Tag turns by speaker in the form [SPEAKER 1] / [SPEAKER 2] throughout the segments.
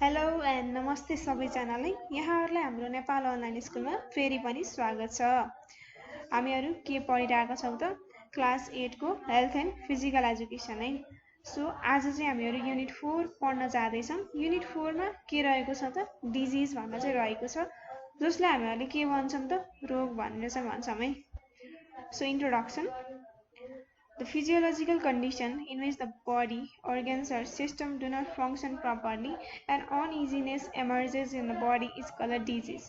[SPEAKER 1] Hello and नमस्ते सबैजनालाई। यहाँहरूलाई हाम्रो नेपाल अनलाइन स्कुलमा फेरि पनि स्वागत छ। हामीहरू के पढिरहेका छौँ त क्लास 8 को हेल्थ एन्ड फिजिकल एजुकेसन है। सो आज चाहिँ हामीहरू युनिट 4 पढ्न जाँदैछौँ। युनिट 4 मा के रहेको छ त डिजिज भन्न चाहिँ रहेको छ, जसलाई हामीहरूले के भन्छौँ त रोग भनेर चाहिँ भन्छौँ है। So introduction. The physiological condition in which the body, organs or system do not function properly and uneasiness emerges in the body is called disease.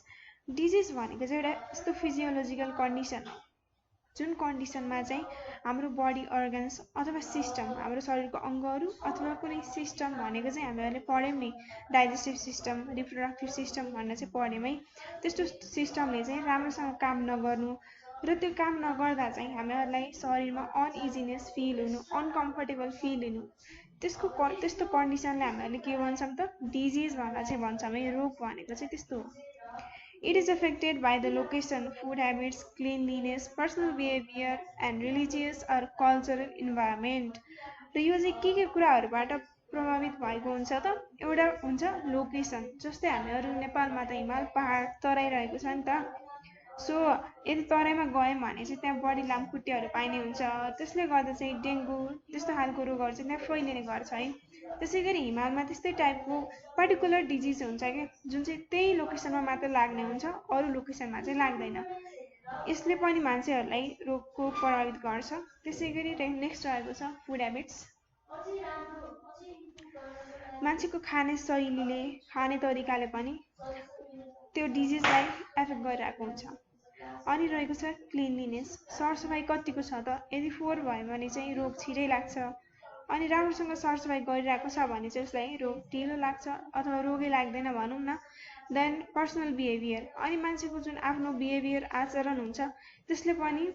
[SPEAKER 1] Disease भनेको चाहिँ एउटा यस्तो फिजियोलोजिकल कन्डिसन हो जुन कन्डिसनमा चाहिँ हाम्रो बडी अर्गन्स अथवा सिस्टम, हाम्रो शरीरको अङ्गहरू अथवा कुनै सिस्टम भनेको चाहिँ हामीहरूले पढ्यौँ नि, डाइजेस्टिभ सिस्टम, रिप्रोडक्टिभ सिस्टम भनेर चाहिँ पढ्यौँ है। त्यस्तो सिस्टमले चाहिँ राम्रोसँग काम नगर्नु र त्यो काम नगर्दा चाहिँ हामीहरूलाई शरीरमा अनइजिनेस फिल हुनु, अनकम्फर्टेबल फिल हुनु, त्यस्तो कन्डिसनलाई हामीहरूले के भन्छौँ त डिजिज भनेर चाहिँ भन्छौँ है। रोग भनेको चाहिँ त्यस्तो हो। It is affected by the location, food habits, cleanliness, personal behavior and religious or cultural environment. र यो चाहिँ के कुराहरूबाट प्रभावित भएको हुन्छ त? एउटा हुन्छ लोकेसन, जस्तै हामीहरू नेपालमा त हिमाल पहाड तराई रहेको छ नि त। सो यदि तराईमा गयौँ भने चाहिँ त्यहाँ बढी लामखुट्टेहरू पाइने हुन्छ, त्यसले गर्दा चाहिँ डेङ्गु त्यस्तो खालको रोगहरू चाहिँ त्यहाँ फैलिने गर्छ है। त्यसै गरी हिमालमा त्यस्तै टाइपको पर्टिकुलर डिजिज हुन्छ क्या, जुन चाहिँ त्यही लोकेसनमा मात्र लाग्ने हुन्छ, अरू लोकेसनमा चाहिँ लाग्दैन। यसले पनि मान्छेहरूलाई रोगको प्रभावित गर्छ। त्यसै गरी नेक्स्ट रहेको छ फुड हेबिट्स। मान्छेको खाने शैलीले, खाने तरिकाले पनि त्यो डिजिजलाई एफेक्ट गरिरहेको हुन्छ। अनि रहेको छ क्लिनलीनेस, सरसफाइ कतिको छ त? यदि फोहोर भयो भने चाहिँ रोग छिटै लाग्छ, अनि राम्रोसँग सरसफाइ गरिरहेको छ भने चाहिँ उसलाई रोग ढिलो लाग्छ अथवा रोगै लाग्दैन भनौँ न। देन पर्सनल बिहेभियर, अनि मान्छेको जुन आफ्नो बिहेभियर आचरण हुन्छ त्यसले पनि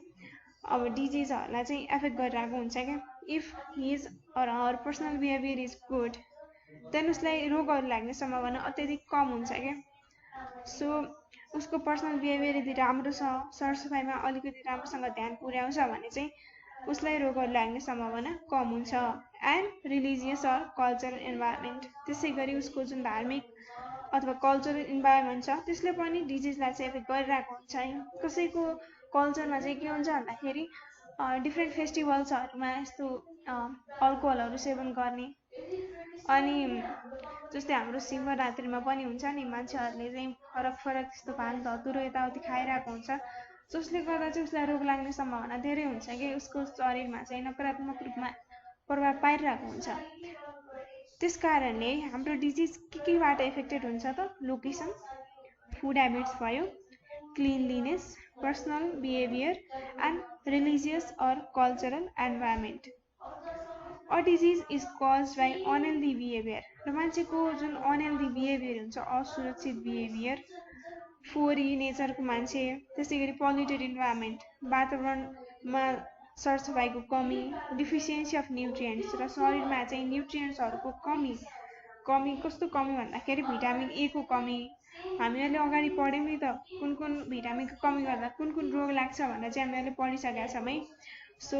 [SPEAKER 1] अब डिजिजहरूलाई चाहिँ एफेक्ट गरिरहेको हुन्छ क्या। If his or her personal behaviour is good, then उसलाई रोगहरू लाग्ने सम्भावना अत्यधिक कम हुन्छ क्या। सो उसको पर्सनल बिहेभियर यदि राम्रो छ, सरसफाइमा अलिकति राम्रोसँग ध्यान पुर्याउँछ भने चाहिँ उसलाई रोगहरू लाग्ने सम्भावना कम हुन्छ। And religious or cultural environment, त्यसै गरी उसको जुन धार्मिक अथवा कल्चरल इन्भाइरोमेन्ट छ त्यसले पनि डिजिजलाई चाहिँ एफेक्ट गरिरहेको हुन्छ है। कसैको कल्चरमा चाहिँ के हुन्छ भन्दाखेरि डिफ्रेन्ट फेस्टिभल्सहरूमा यस्तो अल्कोहलहरू सेवन गर्ने, अनि जस्तै हाम्रो शिवरात्रिमा पनि हुन्छ नि, मान्छेहरूले चाहिँ फरक फरक यस्तो भाङ धतुरो यताउति खाइरहेको हुन्छ, जसले गर्दा चाहिँ उसलाई रोग लाग्ने सम्भावना धेरै हुन्छ कि उसको शरीरमा चाहिँ नकारात्मक रूपमा प्रभाव पारिरहेको हुन्छ। त्यस कारणले हाम्रो डिजिज केबाट इफेक्टेड हुन्छ त? लोकेसन, फुड हेबिट्स भयो, cleanliness, personal behaviour and religious or cultural environment. A disease is cause by unhealthy behaviour, र मान्छेको जुन अनहेल्दी बिहेभियर हुन्छ, असुरक्षित बिहेभियर, फोहोरी नेचरको मान्छे, त्यसै गरी पल्युटेड इन्भाइरोमेन्ट, वातावरणमा सरसफाइको कमी, डिफिसियन्सी अफ न्युट्रिएन्ट्स, र शरीरमा चाहिँ न्युट्रिएन्ट्सहरूको कमी कस्तो कमी भन्दाखेरि भिटामिन ए को कमी। हामीहरूले अगाडि पढ्यौँ नि त कुन कुन भिटामिनको कमी गर्दा कुन कुन रोग लाग्छ भनेर चाहिँ हामीहरूले पढिसकेका छौँ है। सो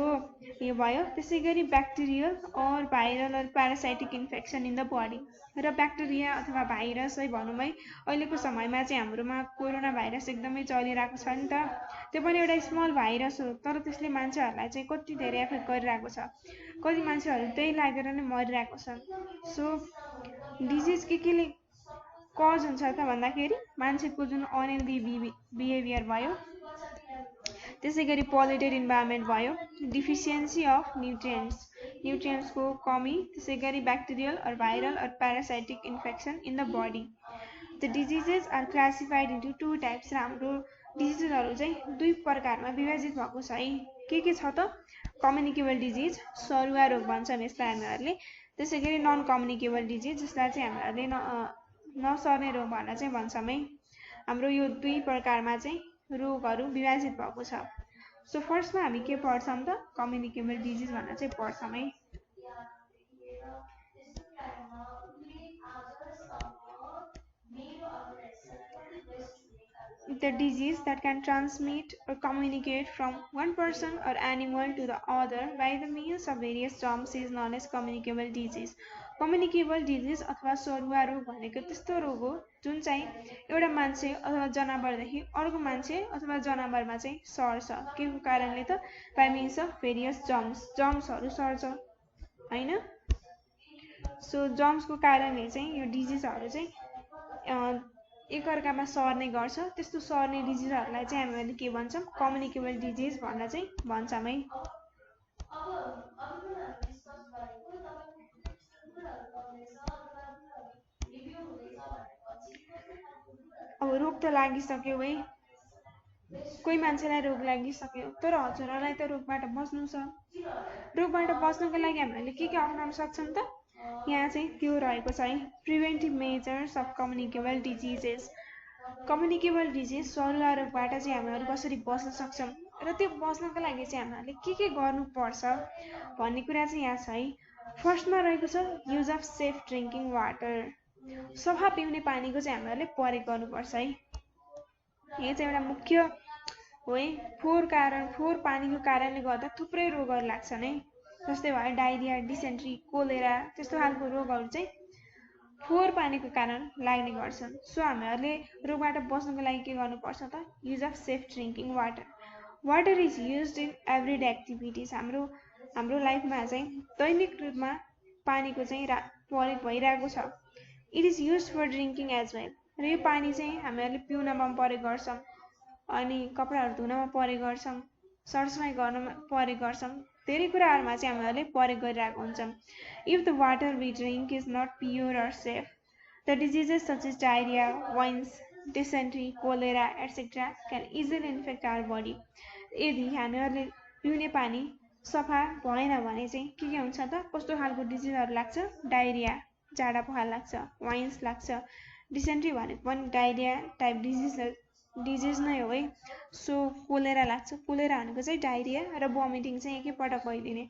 [SPEAKER 1] यो भयो। त्यसै गरी bacterial or viral or parasitic infection in the body, र ब्याक्टेरिया अथवा भाइरस है भनौँ है। अहिलेको समयमा चाहिँ हाम्रोमा कोरोना भाइरस एकदमै चलिरहेको छ नि त, त्यो पनि एउटा स्मल भाइरस हो, तर त्यसले मान्छेहरूलाई चाहिँ कति धेरै एफेक्ट गरिरहेको छ, कति मान्छेहरू त्यही लागेर नै मरिरहेको छन्। सो डिजिज केले कज हुन्छ त भन्दाखेरि मान्छेको जुन अनहेल्दी बिहेभियर भयो, त्यसै गरी पोल्युटेड इन्भाइरोमेन्ट भयो, डिफिसियन्सी अफ न्युट्रिएन्ट्सको कमी, त्यसै गरी bacterial or viral or parasitic infection in the body. The diseases are classified into 2 types, र हाम्रो डिजिजहरू चाहिँ 2 प्रकारमा विभाजित भएको छ है। के छ त? कम्युनिकेबल डिजिज, सरुवा रोग भन्छन् यसलाई हामीहरूले। त्यसै गरी नन कम्युनिकेबल डिजिज, जसलाई चाहिँ हामीहरूले नसर्ने रोग भनेर चाहिँ भन्छौँ है। हाम्रो यो 2 प्रकारमा चाहिँ रोगहरू विभाजित भएको छ। सो फर्स्टमा हामी के पढ्छौँ त? कम्युनिकेबल डिजिज भनेर चाहिँ पढ्छौँ है। The disease that can transmit or communicate from one person or animal to the other by the means of various germs is known as communicable disease. Communicable disease अथवा सरुवा रोग भनेको त्यस्तो रोग हो जुन चाहिँ एउटा मान्छे अथवा जनावरदेखि अर्को मान्छे अथवा जनावरमा चाहिँ सर्छ। के को कारणले त? बाइ मिन्स अफ भेरियस जर्म्सहरू सर्छ हैन। सो जर्म्सको कारणले चाहिँ यो डिजिजहरू चाहिँ एकअर्कामा सर्ने गर्छ। त्यस्तो सर्ने डिजिजहरूलाई चाहिँ हामीले के भन्छौँ? कम्युनिकेबल डिजिज भनेर चाहिँ भन्छौँ है। अब रोग त लागिसक्यो है, कोही मान्छेलाई रोग लागिसक्यो, तर हजुरहरूलाई त रोगबाट बच्नु छ। रोगबाट बच्नको लागि हामीले के अप्नाउन सक्छौँ त? यहाँ चाहिँ त्यो रहेको छ है, preventive measures of communicable diseases. Communicable disease सरुवा रोगबाट चाहिँ हामीहरू कसरी बच्न सक्छौँ र त्यो बच्नको लागि चाहिँ हामीले के गर्नुपर्छ भन्ने कुरा चाहिँ यहाँ छ है। फर्स्टमा रहेको छ use of safe drinking water. सफा पिउने पानीको चाहिँ हामीहरूले प्रयोग गर्नुपर्छ है। यो चाहिँ एउटा मुख्य हो है। फोहोर पानीको कारणले गर्दा थुप्रै रोगहरू लाग्छन् है। जस्तै भयो डायरिया, डिसेन्ट्री, कोलेरा, त्यस्तो खालको रोगहरू चाहिँ फोहोर पानीको कारण लाग्ने गर्छन्। सो हामीहरूले रोगबाट बच्नको लागि के गर्नुपर्छ त? Use of safe drinking water. Water is used in everyday activities. हाम्रो लाइफमा चाहिँ दैनिक रूपमा पानीको चाहिँ प्रयोग भइरहेको छ। It is use for drinking as well. र यो पानी चाहिँ हामीहरूले पिउनमा प्रयोग गर्छौँ, अनि कपडाहरू धुनमा प्रयोग गर्छौँ, सरसफाइ गर्नमा प्रयोग गर्छौँ, धेरै कुराहरूमा चाहिँ हामीहरूले प्रयोग गरिरहेको हुन्छौँ। If the water we drink is not pure or safe, the diseases such as diarrhoea, wines, dysentery, cholera etcetera can easily infect our body. यदि हामीहरूले पिउने पानी सफा भएन भने चाहिँ के हुन्छ त? कस्तो खालको डिजिजहरू लाग्छ? डायरिया, जाडा पखाला लाग्छ, वाइन्स लाग्छ, डिसेन्ट्री भनेको पनि डायरिया टाइप डिजिज नै हो है। सो कोलेरा लाग्छ। कोलेरा भनेको चाहिँ डायरिया र भमिटिङ चाहिँ एकैपटक भइदिने।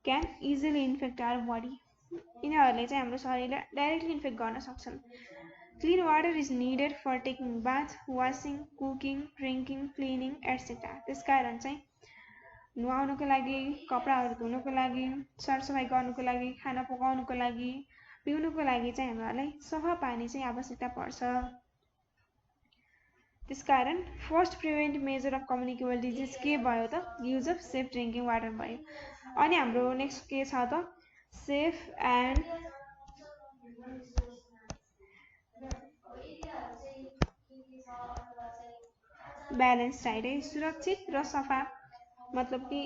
[SPEAKER 1] Can easily infect our body. यिनीहरूले चाहिँ हाम्रो शरीरलाई डाइरेक्टली इन्फेक्ट गर्न सक्छन्। Clean water is needed for taking bath, washing, cooking, drinking, cleaning etcetera. त्यसकारण चाहिँ नुहाउनको लागि, कपडाहरू धुनको लागि, सरसफाइ गर्नको लागि, खाना पकाउनको लागि, पिउनुको लागि चाहिँ हामीहरूलाई सफा पानी चाहिँ आवश्यकता पर्छ। त्यसकारण first preventive measure of communicable disease के भयो त? Use of safe drinking water भयो। अनि हाम्रो नेक्स्ट के छ त? सेफ एन्ड ब्यालेन्स डाइट है। सुरक्षित र सफा, मतलब कि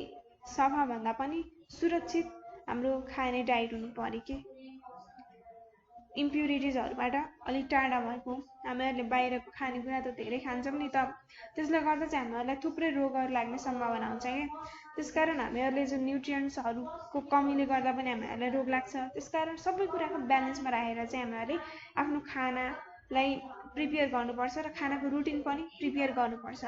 [SPEAKER 1] सफा भन्दा पनि सुरक्षित हाम्रो खाने डाइट हुनु पर्यो कि इम्प्युरिटिजहरूबाट अलिक टाढा भएको। हामीहरूले बाहिरको खानेकुरा त धेरै खान्छौँ नि त, त्यसले गर्दा चाहिँ हामीहरूलाई थुप्रै रोगहरू लाग्ने सम्भावना हुन्छ क्या। त्यसकारण हामीहरूले जो न्युट्रियन्ट्सहरूको कमीले गर्दा पनि हामीहरूलाई रोग लाग्छ। त्यसकारण सबै कुराको ब्यालेन्समा राखेर चाहिँ हामीहरूले आफ्नो खानालाई प्रिपेयर गर्नुपर्छ र खानाको रुटिन पनि प्रिपेयर गर्नुपर्छ।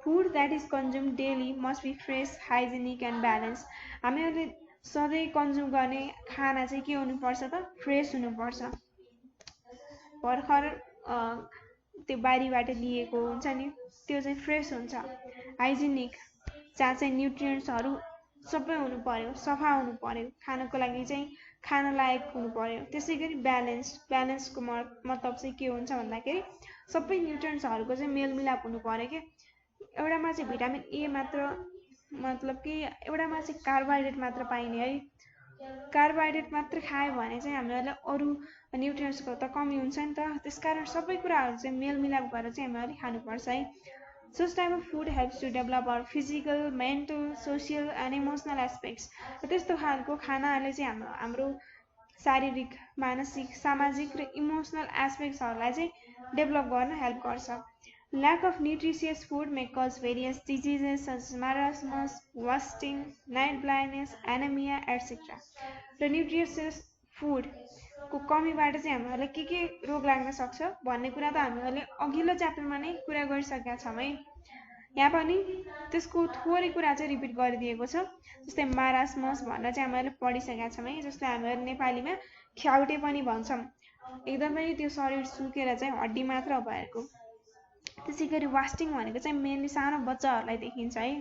[SPEAKER 1] Food that is consume daily must be fresh, hygienic and balance. हामीहरूले सधैँ कन्ज्युम गर्ने खाना चाहिँ के हुनुपर्छ त? फ्रेस हुनुपर्छ। भर्खर त्यो बारीबाट लिएको हुन्छ नि, त्यो चाहिँ फ्रेस हुन्छ। हाइजेनिक, जहाँ चाहिँ न्युट्रियन्ट्सहरू सबै हुनु पर्यो, सफा हुनु पर्यो, खानको लागि चाहिँ खान लायक हुनु पर्यो। त्यसै गरी ब्यालेन्सको मतलब चाहिँ के हुन्छ भन्दाखेरि सबै न्युट्रियन्ट्सहरूको चाहिँ मेलमिलाप हुनु पर्यो क्या। एउटामा चाहिँ भिटामिन ए मात्र, मतलब कि एउटामा चाहिँ कार्बोहाइड्रेट मात्र पाइने है। कार्बोहाइड्रेट मात्र खायो भने चाहिँ हामीहरूलाई अरू न्युट्रियन्ट्सको त कमी हुन्छ नि त। त्यसकारण सबै कुराहरू चाहिँ मेलमिलाप गरेर चाहिँ हामीहरूले खानुपर्छ है। Such type of food helps to develop our physical, mental, social and emotional aspects. त्यस्तो खालको खानाहरूले चाहिँ हाम्रो शारीरिक, मानसिक, सामाजिक र इमोसनल एस्पेक्ट्सहरूलाई चाहिँ डेभलप गर्न हेल्प गर्छ। Lack of nutritious food may cause various diseases such as marasmus, wasting, night blindness, anemia, etc. र न्युट्रिसियस फुडको कमीबाट चाहिँ हामीहरूलाई के रोग लाग्न सक्छ भन्ने कुरा त हामीहरूले अघिल्लो च्याप्टरमा नै कुरा गरिसकेका छौँ है। यहाँ पनि त्यसको थोरै कुरा चाहिँ रिपिट गरिदिएको छ। जस्तै मारास्मस भनेर चाहिँ हामीहरूले पढिसकेका छौँ है। जस्तै हामीहरू नेपालीमा ख्याउटे पनि भन्छौँ। एकदमै त्यो शरीर सुकेर चाहिँ हड्डी मात्र भएको। त्यसै गरी वास्टिङ भनेको चाहिँ मेनली सानो बच्चाहरूलाई देखिन्छ है।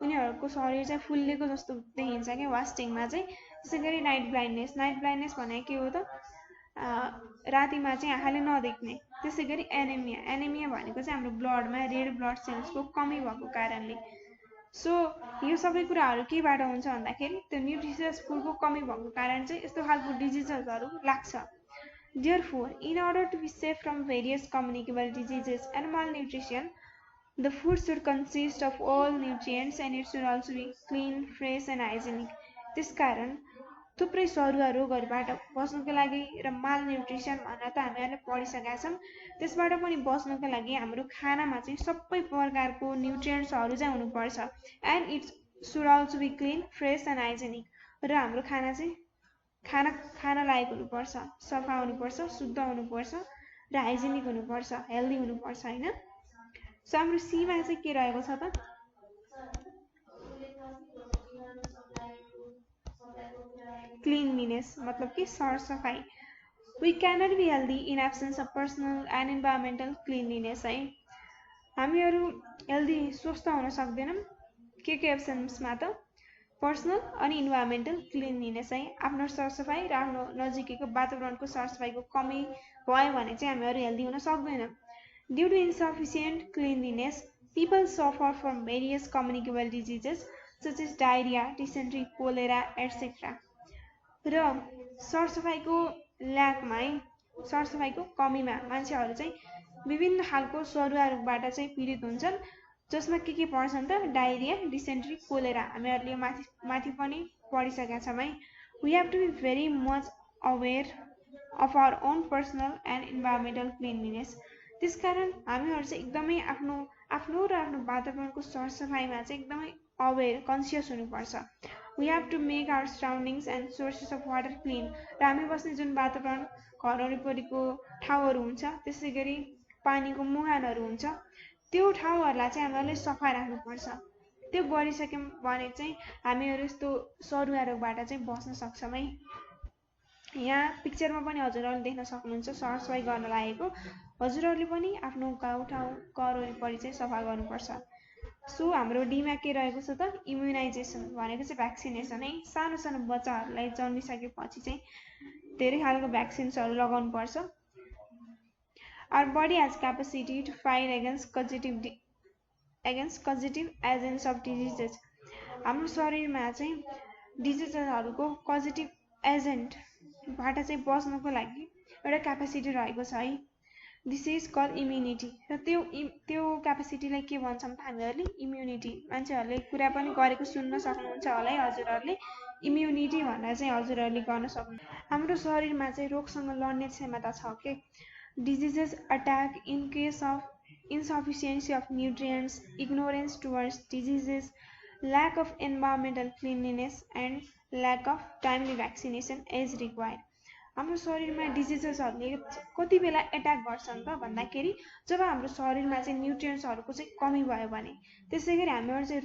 [SPEAKER 1] उनीहरूको शरीर चाहिँ फुल्लेको जस्तो देखिन्छ क्या वास्टिङमा चाहिँ। त्यसैगरी नाइट ब्लाइन्डनेस भने के हो त रातिमा चाहिँ आँखाले नदेख्ने। त्यसैगरी एनेमिया भनेको चाहिँ हाम्रो ब्लडमा रेड ब्लड सेल्सको कमी भएको कारणले। सो यो सबै कुराहरू केबाट हुन्छ भन्दाखेरि त्यो न्युट्रिसियस फुडको कमी भएको कारण चाहिँ यस्तो खालको डिजिजेसहरू लाग्छ। Therefore, in order to be safe from various communicable diseases and malnutrition, the food should consist of all nutrients and it should also be clean, fresh and hygienic. त्यसकारण थुप्रै सरुवा रोगहरूबाट बच्नको लागि र मालन्युट्रिसन भनेर त हामीहरूले पढिसकेका छौँ। त्यसबाट पनि बच्नको लागि हाम्रो खानामा चाहिँ सबै प्रकारको न्युट्रिएन्ट्सहरू चाहिँ हुनुपर्छ and it should also be clean, fresh and hygienic. र हाम्रो खाना चाहिँ खाना लायक हुनुपर्छ, सफा हुनुपर्छ, शुद्ध हुनुपर्छ र हाइजेनिक हुनुपर्छ, हेल्दी हुनुपर्छ हैन। सो हाम्रो सीमा चाहिँ के रहेको छ त क्लिनलीनेस मतलब कि सरसफाई। We cannot be healthy in absence of personal and environmental cleanliness है। हामीहरू हेल्दी स्वस्थ हुन सक्दैनौँ के एब्सेन्समा त पर्सनल अनि इन्भाइरोमेन्टल क्लिनलीनेस है। आफ्नो सरसफाई र आफ्नो नजिकैको वातावरणको सरसफाईको कमी भयो भने चाहिँ हामीहरू हेल्दी हुन सक्दैनौँ। Due to insufficient cleanliness people suffer from various communicable diseases such as diarrhea, dysentery, cholera, etc. र सरसफाईको ल्याकमा है, सरसफाईको कमीमा मान्छेहरू चाहिँ विभिन्न खालको सरुवा रोगबाट चाहिँ पीडित हुन्छन्, जसमा के पर्छन् त डायरिया, डिसेन्ट्री, कोलेरा। हामीहरूले माथि पनि पढिसकेका छौँ है। We have to be very much aware of our own personal and environmental cleanliness. त्यसकारण हामीहरू चाहिँ एकदमै आफ्नो र आफ्नो वातावरणको सरसफाईमा चाहिँ एकदमै अवेर, कन्सियस हुनुपर्छ। We have to make our surroundings and sources of water clean. र हामी बस्ने जुन वातावरण, घर वरिपरिको ठाउँहरू हुन्छ, त्यसैगरी पानीको मुहानहरू हुन्छ, त्यो ठाउँहरूलाई चाहिँ हामीहरूले सफा राख्नुपर्छ। त्यो गरिसक्यौँ भने चाहिँ हामीहरू यस्तो सरुवा रोगबाट चाहिँ बस्न सक्छौँ है। यहाँ पिक्चरमा पनि हजुरहरूले देख्न सक्नुहुन्छ सरसफाई गर्न लागेको। हजुरहरूले पनि आफ्नो गाउँठाउँ घर वरिपरि चाहिँ सफा गर्नुपर्छ। सो हाम्रो डीमा के रहेको छ त इम्युनाइजेसन भनेको चाहिँ भ्याक्सिनेसन है। सानो सानो बच्चाहरूलाई जन्मिसकेपछि चाहिँ धेरै खालको भ्याक्सिन्सहरू लगाउनु पर्छ। Our body has capacity to fight against causative agents of diseases. हाम्रो शरीरमा चाहिँ डिजिजहरूको कजेटिभ एजेन्टबाट चाहिँ बच्नको लागि एउटा क्यापेसिटी रहेको छ है। This is call immunity. र त्यो क्यापेसिटीलाई के भन्छौँ त हामीहरूले इम्युनिटी। मान्छेहरूले कुरा पनि गरेको सुन्न सक्नुहुन्छ होला है हजुरहरूले। इम्युनिटी भनेर चाहिँ हजुरहरूले गर्न सक्नुहुन्छ। हाम्रो शरीरमा चाहिँ रोगसँग लड्ने क्षमता छ के। Diseases attack in case of insufficiency of nutrients, ignorance towards diseases, lack of environmental cleanliness, and lack of timely vaccination is required. हाम्रो शरीरमा डिजिजेसहरूले कति बेला एट्याक गर्छन् त भन्दाखेरि जब हाम्रो शरीरमा चाहिँ न्युट्रिएन्ट्सहरूको चाहिँ कमी भयो भने। त्यसैगरी हामीहरू चाहिँ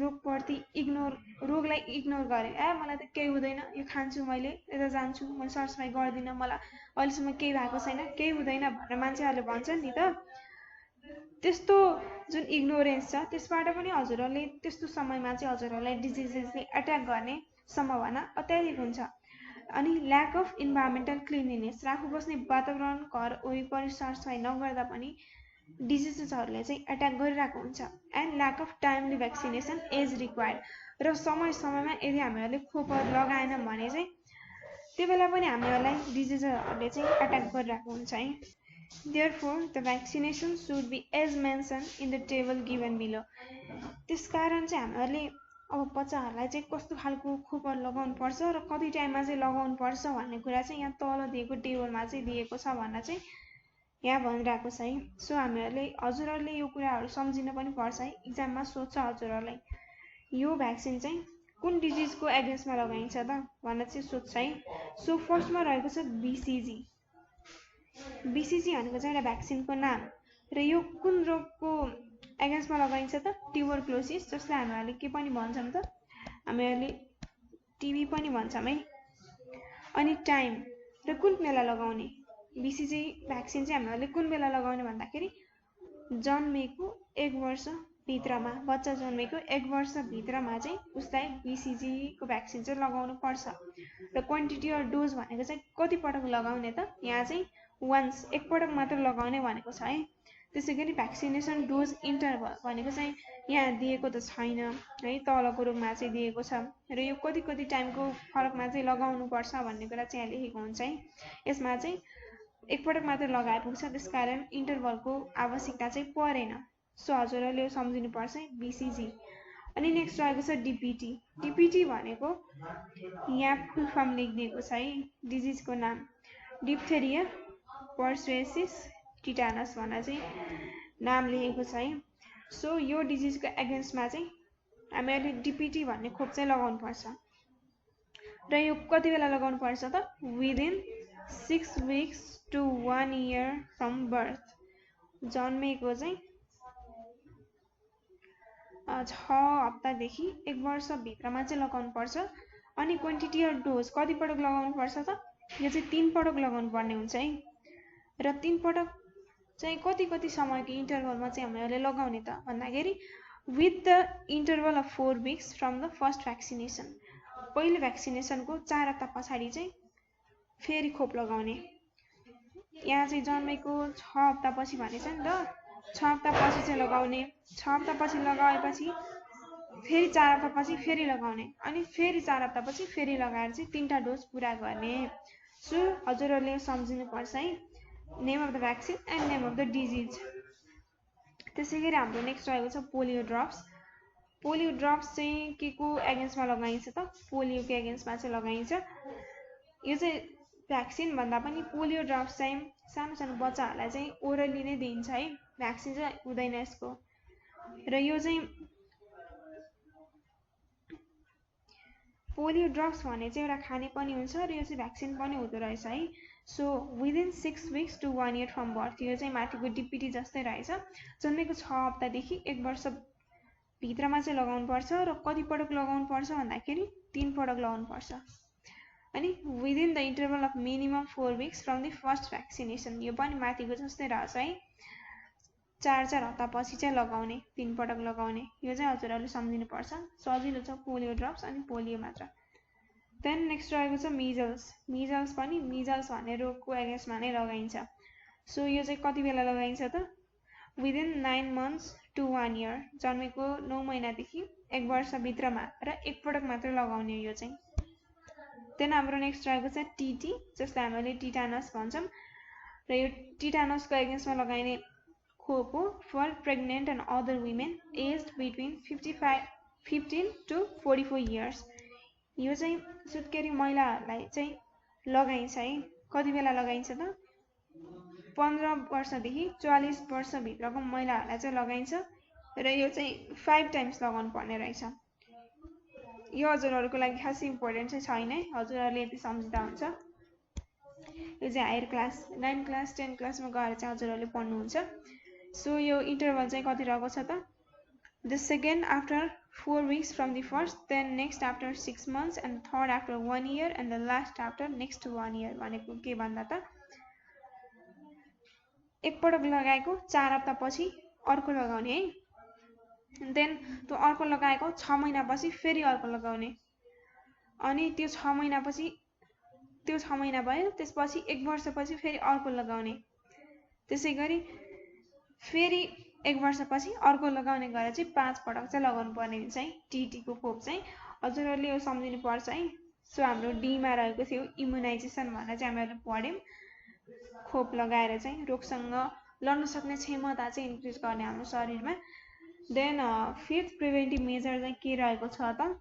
[SPEAKER 1] रोगलाई इग्नोर गरे, मलाई त केही हुँदैन, यो खान्छु मैले, यता जान्छु, मैले सरसफाई गर्दिनँ, मलाई अहिलेसम्म केही भएको छैन, केही हुँदैन भनेर मान्छेहरूले भन्छन् नि त। त्यस्तो जुन इग्नोरेन्स छ त्यसबाट पनि हजुरहरूले त्यस्तो समयमा चाहिँ हजुरहरूलाई डिजिजेसले एट्याक गर्ने सम्भावना अत्याधिक हुन्छ। अनि ल्याक अफ इन्भाइरोमेन्टल क्लिनलीनेस, आफू बस्ने वातावरण, घर वरिपरि सरसफाई नगर्दा पनि डिजिजेसहरूले चाहिँ एट्याक गरिरहेको हुन्छ। And lack of timely vaccination is required. र समयमा यदि हामीहरूले खोपहरू लगाएनौँ भने चाहिँ त्यो बेला पनि हामीहरूलाई डिजिजहरूले चाहिँ एट्याक गरिरहेको हुन्छ है। Therefore, the vaccination should be as mentioned in the table given below. त्यसकारण चाहिँ हामीहरूले अब बच्चाहरूलाई चाहिँ कस्तो खालको खोपहरू लगाउनु पर्छ र कति टाइममा चाहिँ लगाउनु पर्छ भन्ने कुरा चाहिँ यहाँ तल दिएको टेबलमा चाहिँ दिएको छ भनेर चाहिँ यहाँ भनिरहेको छ है। सो हामीहरूले हजुरहरूले यो कुराहरू सम्झिन पनि पर्छ है। इक्जाममा सोध्छ हजुरहरूलाई यो भ्याक्सिन चाहिँ कुन डिजिजको एगेन्स्टमा लगाइन्छ त भनेर चाहिँ सोध्छ है। सो फर्स्टमा रहेको छ BCG। BCG भनेको चाहिँ एउटा भ्याक्सिनको नाम र यो कुन रोगको एगेन्स्टमा लगाइन्छ त ट्युबरक्लोसिस, जसलाई हामीहरूले के पनि भन्छौँ त हामीहरूले टिबी पनि भन्छौँ है। अनि टाइम र कुन बेला लगाउने, BCG भ्याक्सिन चाहिँ हामीहरूले कुन बेला लगाउने भन्दाखेरि जन्मेको 1 वर्ष भित्रमा बच्चा जन्मेको 1 वर्ष भित्रमा चाहिँ उसलाई BCG को भ्याक्सिन चाहिँ लगाउनु पर्छ र क्वान्टिटी अर डोज भनेको चाहिँ कति पटक लगाउने त यहाँ चाहिँ वन्स एक पटक मात्र लगाउने भनेको छ है त्यसैगरी भ्याक्सिनेसन डोज इन्टरभल भनेको चाहिँ यहाँ दिएको त छैन है तलको रूपमा चाहिँ दिएको छ र यो कति टाइमको फरकमा चाहिँ लगाउनु पर्छ भन्ने कुरा चाहिँ यहाँ लेखेको हुन्छ है यसमा चाहिँ एक पटक मात्र लगाए पुग्छ त्यसकारण इन्टरभलको आवश्यकता चाहिँ परेन सो हजुरहरूले यो सम्झिनु पर्छ है BCG अनि नेक्स्ट रहेको छ DPT भनेको यहाँ फुल फर्म लेखिदिएको छ है डिजिजको नाम डिप्थेरिया पर्सुएसिस टिटानस भनेर चाहिँ नाम लेखेको छ है सो यो डिजिजको एगेन्स्टमा चाहिँ हामीहरूले DPT भन्ने खोप चाहिँ लगाउनु पर्छ र यो कति बेला लगाउनु पर्छ त within 6 weeks to 1 year from birth जन्मेको चाहिँ 6 हप्तादेखि 1 वर्ष भित्रमा चाहिँ लगाउनु पर्छ अनि क्वान्टिटी अर डोज कति पटक लगाउनु पर्छ त यो चाहिँ 3 पटक लगाउनु पर्ने हुन्छ है र 3 पटक चाहिँ कति समयको इन्टरभलमा चाहिँ हामीले लगाउने त भन्दाखेरि with the interval of 4 weeks from the first vaccination पहिलो भ्याक्सिनेसनको 4 हप्ता पछाडि चाहिँ फेरि खोप लगाउने यहाँ चाहिँ जन्मेको 6 हप्तापछि भनेछ नि त 6 हप्तापछि चाहिँ लगाउने 6 हप्तापछि लगाएपछि फेरि 4 हप्तापछि फेरि लगाउने अनि फेरि 4 हप्तापछि फेरि लगाएर चाहिँ 3टा डोज पुरा गर्ने सो हजुरहरूले सम्झिनु पर्छ है name of the vaccine and name of the disease त्यसैगरी हाम्रो नेक्स्ट रहेको छ पोलियो ड्रप्स चाहिँ के को एगेन्स्टमा लगाइन्छ त पोलियोको एगेन्स्टमा चाहिँ लगाइन्छ यो चाहिँ भ्याक्सिन भन्दा पनि पोलियो ड्रप्स चाहिँ सानो बच्चाहरूलाई चाहिँ ओरली नै दिइन्छ है भ्याक्सिन चाहिँ हुँदैन यसको र यो चाहिँ पोलियो ड्रप्स भन्ने चाहिँ एउटा खाने पनि हुन्छ र यो चाहिँ भ्याक्सिन पनि हुँदो रहेछ है so within 6 weeks to 1 year from birth यो चाहिँ माथिको DPT जस्तै रहेछ जन्मेको 6 हप्तादेखि 1 वर्ष भित्रमा चाहिँ लगाउनु पर्छ र कति पटक लगाउनु पर्छ भन्दाखेरि 3 पटक लगाउनु पर्छ अनि within the interval of minimum 4 weeks from the first vaccination यो पनि माथिको जस्तै रहेछ है 4 हप्तापछि चाहिँ लगाउने 3 पटक लगाउने यो चाहिँ हजुरहरूले सम्झिनु पर्छ सजिलो छ पोलियो ड्रप्स अनि पोलियो मात्र देन नेक्स्ट रहेको छ मिजल्स पनि मिजल्स भन्ने रोगको एगेन्स्टमा नै लगाइन्छ सो यो चाहिँ कति बेला लगाइन्छ त विदिन 9 months to 1 year जन्मेको 9 महिनादेखि 1 वर्ष भित्रमा र एक पटक मात्र लगाउने यो चाहिँ देन हाम्रो नेक्स्ट रहेको छ TT जसलाई हामीले टिटानस भन्छौँ र यो टिटानसको एगेन्स्टमा लगाइने खोप हो for pregnant and other women aged between 15 to 44 years यो चाहिँ सुत्केरी महिलाहरूलाई चाहिँ लगाइन्छ है कति बेला लगाइन्छ त 15 वर्षदेखि 44 वर्षभित्रको महिलाहरूलाई चाहिँ लगाइन्छ र यो चाहिँ 5 times लगाउनु पर्ने रहेछ यो हजुरहरूको लागि खासै इम्पोर्टेन्ट चाहिँ छैन है हजुरहरूले यति सम्झिँदा हुन्छ यो चाहिँ हायर क्लास 9 क्लास 10 क्लासमा गएर चाहिँ हजुरहरूले पढ्नुहुन्छ सो यो इन्टरभल चाहिँ कति रहेको छ त the second after 4 weeks from the first then next after 6 months and third after 1 year and the last after next 1 year भनेको के भन्दा त एक पटक लगाएको 4 हप्तापछि अर्को लगाउने है देन त्यो अर्को लगाएको 6 महिनापछि फेरि अर्को लगाउने अनि त्यो 6 महिनापछि त्यो 6 महिना भयो त्यसपछि 1 वर्षपछि फेरि अर्को लगाउने त्यसैगरी फेरि 1 वर्षपछि अर्को लगाउने गरेर चाहिँ 5 पटक चाहिँ लगाउनु पर्ने हुन्छ है TT को खोप चाहिँ हजुरहरूले यो सम्झिनु पर्छ है सो हाम्रो D मा रहेको थियो इम्युनाइजेसन भनेर चाहिँ हामीले पढ्यौं खोप लगाएर चाहिँ रोगसँग लड्न सक्ने क्षमता चाहिँ इन्क्रिज गर्ने हाम्रो शरीरमा देन फिफ्थ प्रिभेन्टिभ मेजर चाहिँ के रहेको छ त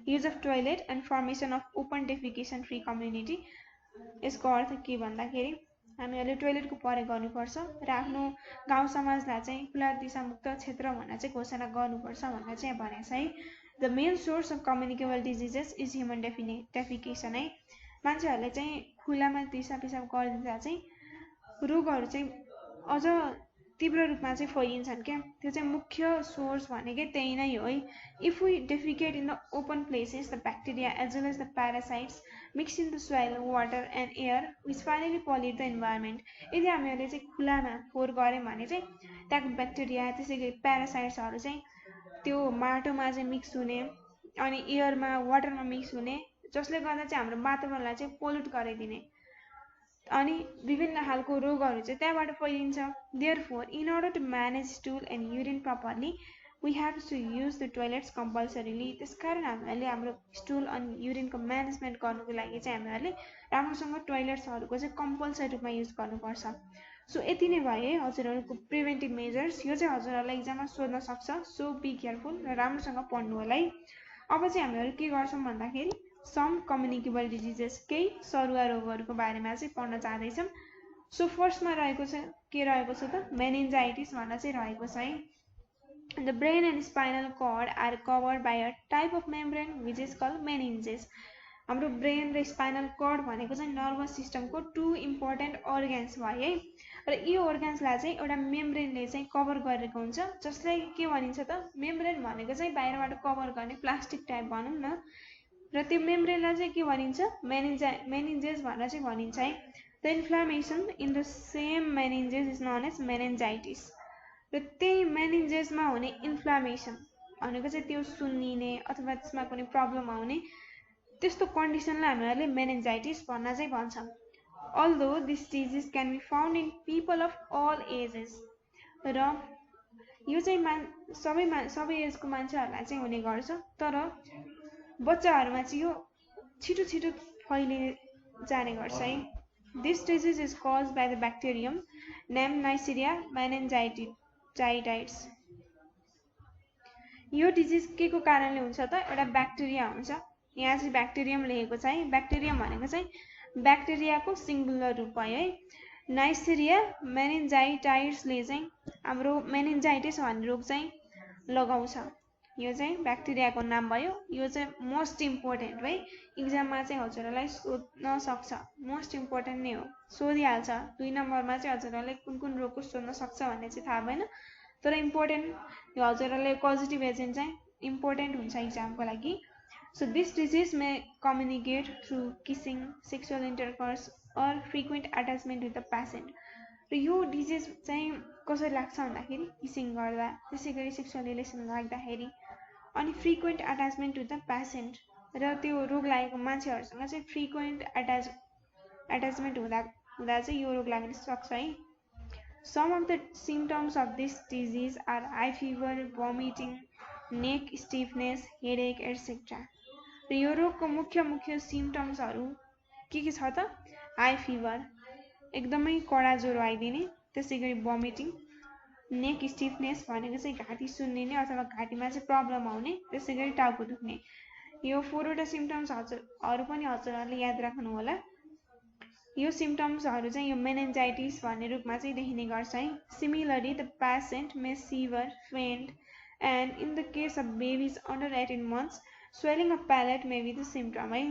[SPEAKER 1] use of toilet and formation of open defecation free community यसको अर्थ के भन्दाखेरि हामीहरूले टोयलेटको प्रयोग गर्नुपर्छ र आफ्नो गाउँ समाजलाई चाहिँ खुला दिशामुक्त क्षेत्र भनेर चाहिँ घोषणा गर्नुपर्छ भनेर चाहिँ भनेको छ है the main source of communicable diseases is human defecation है मान्छेहरूले चाहिँ खुलामा दिशा पिसाब गरिदिँदा चाहिँ रोगहरू चाहिँ अझ तीव्र रूपमा चाहिँ फैलिन्छन् क्या। त्यो चाहिँ मुख्य सोर्स भनेकै त्यही नै हो है। If we defecate in the open places the bacteria as well as the parasites mix in the soil water and air which finally pollute the environment. यदि हामीहरूले चाहिँ खुलामा फोहोर गऱ्यौँ भने चाहिँ त्यहाँको ब्याक्टेरिया त्यसै गरी प्यारासाइट्सहरू चाहिँ त्यो माटोमा चाहिँ मिक्स हुने अनि एयरमा वाटरमा मिक्स हुने, जसले गर्दा चाहिँ हाम्रो वातावरणलाई चाहिँ पोल्युट गराइदिने अनि विभिन्न खालको रोगहरू चाहिँ त्यहाँबाट फैलिन्छ। Therefore in order to manage stool and urine properly we have to use the toilets compulsorily. त्यसकारण हामीहरूले हाम्रो स्टुल अनि युरिनको म्यानेजमेन्ट गर्नुको लागि चाहिँ हामीहरूले राम्रोसँग टोइलेट्सहरूको चाहिँ कम्पलसरी रूपमा युज गर्नुपर्छ। सो यति नै भयो है हजुरहरूको प्रिभेन्टिभ मेजर्स। यो चाहिँ हजुरहरूलाई इक्जाममा सोध्न सक्छ, सो बी केयरफुल र राम्रोसँग पढ्नु होला है। अब चाहिँ हामीहरू के गर्छौँ भन्दाखेरि सम कम्युनिकेबल डिजिजेस, केही सरुवा रोगहरूको बारेमा चाहिँ पढ्न जाँदैछौँ। सो फर्स्टमा रहेको छ के रहेको छ त मेनिन्जाइटिस भनेर चाहिँ रहेको छ है। The brain and spinal cord are covered by a type of membrane which is called meninges. हाम्रो ब्रेन र स्पाइनल कर्ड भनेको चाहिँ नर्भस सिस्टमको 2 इम्पोर्टेन्ट अर्गन्स भयो है। र यो अर्गन्सलाई चाहिँ एउटा मेम्ब्रेनले चाहिँ कभर गरेको हुन्छ, जसलाई के भनिन्छ त मेम्ब्रेन भनेको चाहिँ बाहिरबाट कभर गर्ने प्लास्टिक टाइप भनौँ न। र त्यो मेम्ब्रेनलाई चाहिँ के भनिन्छ मेनिन्जेस भनेर चाहिँ भनिन्छ है। The inflammation in the same meninges is known as meningitis. र त्यही मेनिन्जेसमा हुने इन्फ्लामेसन भनेको चाहिँ त्यो सुन्निने अथवा त्यसमा कुनै प्रब्लम आउने त्यस्तो कन्डिसनलाई हामीहरूले मेनिन्जाइटिस भन्न चाहिँ भन्छौँ। Also this disease can be found in people of all ages. र यो चाहिँ सबै एजको मान्छेहरूलाई चाहिँ हुने गर्छ, तर बच्चाहरूमा चाहिँ यो छिटो छिटो फैलिने जाने गर्छ है। This disease is cause by the bacterium name Neisseria meningitis. यो डिजिज के को कारणले हुन्छ त एउटा ब्याक्टेरिया हुन्छ। यहाँ चाहिँ ब्याक्टेरियम लेखेको छ है। ब्याक्टेरियम भनेको चाहिँ ब्याक्टेरियाको सिङ्गुलर रूप भयो है। नाइसेरिया मेनिन्जाइटाइट्सले चाहिँ हाम्रो मेनिन्जाइटिस भन्ने रोग चाहिँ लगाउँछ। यो चाहिँ ब्याक्टेरियाको नाम भयो। यो चाहिँ मोस्ट इम्पोर्टेन्ट है, इक्जाममा चाहिँ हजुरहरूलाई सोध्न सक्छ, मोस्ट इम्पोर्टेन्ट नै हो, सोधिहाल्छ। 2 नम्बरमा चाहिँ हजुरहरूलाई कुन कुन रोगको सोध्न सक्छ भन्ने चाहिँ थाहा भएन, तर इम्पोर्टेन्ट यो हजुरहरूलाई पोजिटिभ एजेन्ट चाहिँ इम्पोर्टेन्ट हुन्छ इक्जामको लागि। So this disease may communicate through kissing, sexual intercourse or frequent attachment with the patient. र यो डिजिज चाहिँ कसरी लाग्छ भन्दाखेरि किसिङ गर्दा, त्यसै गरी सेक्सुअल रिलेसन राख्दाखेरि अनि frequent attachment with the patient. र त्यो रोग लागेको मान्छेहरूसँग चाहिँ फ्रिक्वेन्ट एट्याचमेन्ट हुँदा चाहिँ यो रोग लाग्न सक्छ है। Some of the symptoms of this disease are high fever, vomiting, neck stiffness, headache etcetera. र यो रोगको मुख्य सिम्टम्सहरू के छ त हाई फिभर, एकदमै कडा ज्वरो आइदिने, त्यसै गरी भोमिटिङ, नेक स्टिफनेस भनेको चाहिँ घाँटी सुन्निने अथवा घाँटीमा चाहिँ प्रब्लम आउने, त्यसै गरी टाउको दुख्ने। यो 4वटा सिम्टम्सहरू पनि हजुरहरूले याद राख्नु होला। यो सिम्टम्सहरू चाहिँ यो मेनिन्जाइटिस भन्ने रूपमा चाहिँ देखिने गर्छ है। Similarly the patient may shiver, faint and in the case of babies under 18 months swelling of palate may be the symptom है।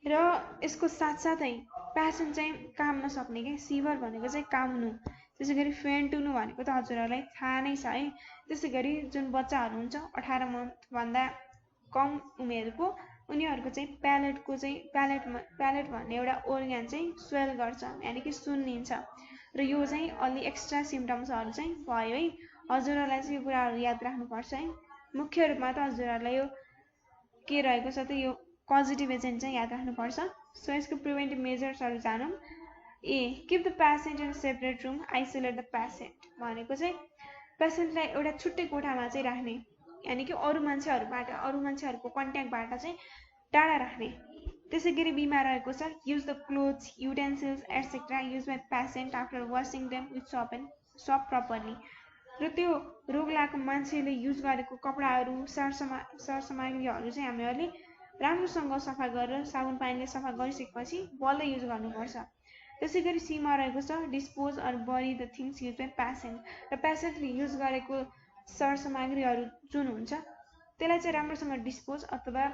[SPEAKER 1] र यसको साथसाथै पेसेन्ट चाहिँ काम नसक्ने क्या, सिभर भनेको चाहिँ काम्नु, त्यसै गरी फेन्ट हुनु भनेको त हजुरहरूलाई थाहा नै छ है। त्यसै गरी जुन बच्चाहरू हुन्छ 18 मन्थभन्दा कम उमेरको, उनीहरूको चाहिँ प्यालेट भन्ने एउटा organ चाहिँ स्वेल गर्छ, यानि कि सुन्निन्छ। र यो चाहिँ अलि एक्स्ट्रा सिम्टम्सहरू चाहिँ भयो है। हजुरहरूलाई चाहिँ यो कुराहरू याद राख्नुपर्छ है। मुख्य रूपमा त हजुरहरूलाई यो के रहेको छ त यो पोजिटिभ एजेन्ट चाहिँ याद राख्नुपर्छ। सो यसको प्रिभेन्टिभ मेजर्सहरू जानौँ। A keep the patient in separate room, isolate the patient भनेको चाहिँ पेसेन्टलाई एउटा छुट्टै कोठामा चाहिँ राख्ने, यानि कि अरू मान्छेहरूको कन्ट्याक्टबाट चाहिँ टाढा राख्ने। त्यसै गरी बिमा रहेको छ use the clothes, utensils etcetera use by patient after washing them with soap properly. र त्यो रोग लागेको मान्छेले युज गरेको कपडाहरू, सरसामग्रीहरू चाहिँ हामीहरूले राम्रोसँग सफा गरेर साबुन पानीले सफा गरिसकेपछि बल्ल युज गर्नुपर्छ। त्यसै गरी सीमा रहेको छ dispose or bury the things use by patient. र पेसेन्टले युज गरेको सरसामग्रीहरू जुन हुन्छ त्यसलाई चाहिँ राम्रोसँग डिस्पोज अथवा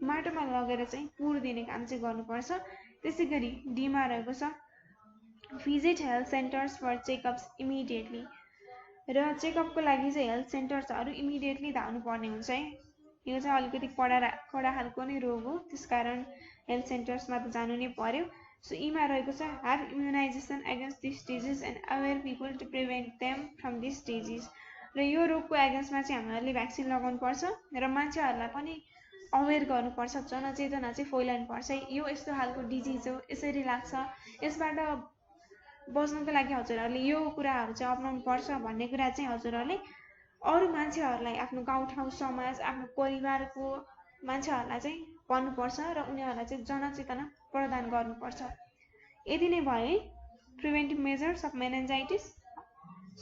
[SPEAKER 1] माटोमा लगेर चाहिँ पुरिदिने काम चाहिँ गर्नुपर्छ। त्यसै गरी डीमा रहेको छ Visit health centers for checkups immediately. र चेकअपको लागि चाहिँ हेल्थ सेन्टर्सहरू इमिडिएटली धाउनु पर्ने हुन्छ है। यो चाहिँ अलिकति कडा खालको नै रोग हो, त्यसकारण हेल्थ सेन्टर्समा त जानु नै पर्यो। सो यीमा रहेको छ have immunisation against this disease and aware people to prevent them from this disease. र यो रोगको एगेन्स्टमा चाहिँ हामीहरूले भ्याक्सिन लगाउनुपर्छ र मान्छेहरूलाई पनि अवेर गर्नुपर्छ, जनचेतना चाहिँ फैलाउनुपर्छ। यो यस्तो खालको डिजिज हो, यसरी लाग्छ, यसबाट बच्नको लागि हजुरहरूले यो कुराहरू चाहिँ अपनाउनु पर्छ भन्ने कुरा चाहिँ हजुरहरूले अरू मान्छेहरूलाई, आफ्नो गाउँठाउँ समाज, आफ्नो परिवारको मान्छेहरूलाई चाहिँ भन्नुपर्छ र उनीहरूलाई चाहिँ जनचेतना प्रदान गर्नुपर्छ। यति नै भयो है प्रिभेन्टिभ मेजर्स अफ मेनिन्जाइटिस।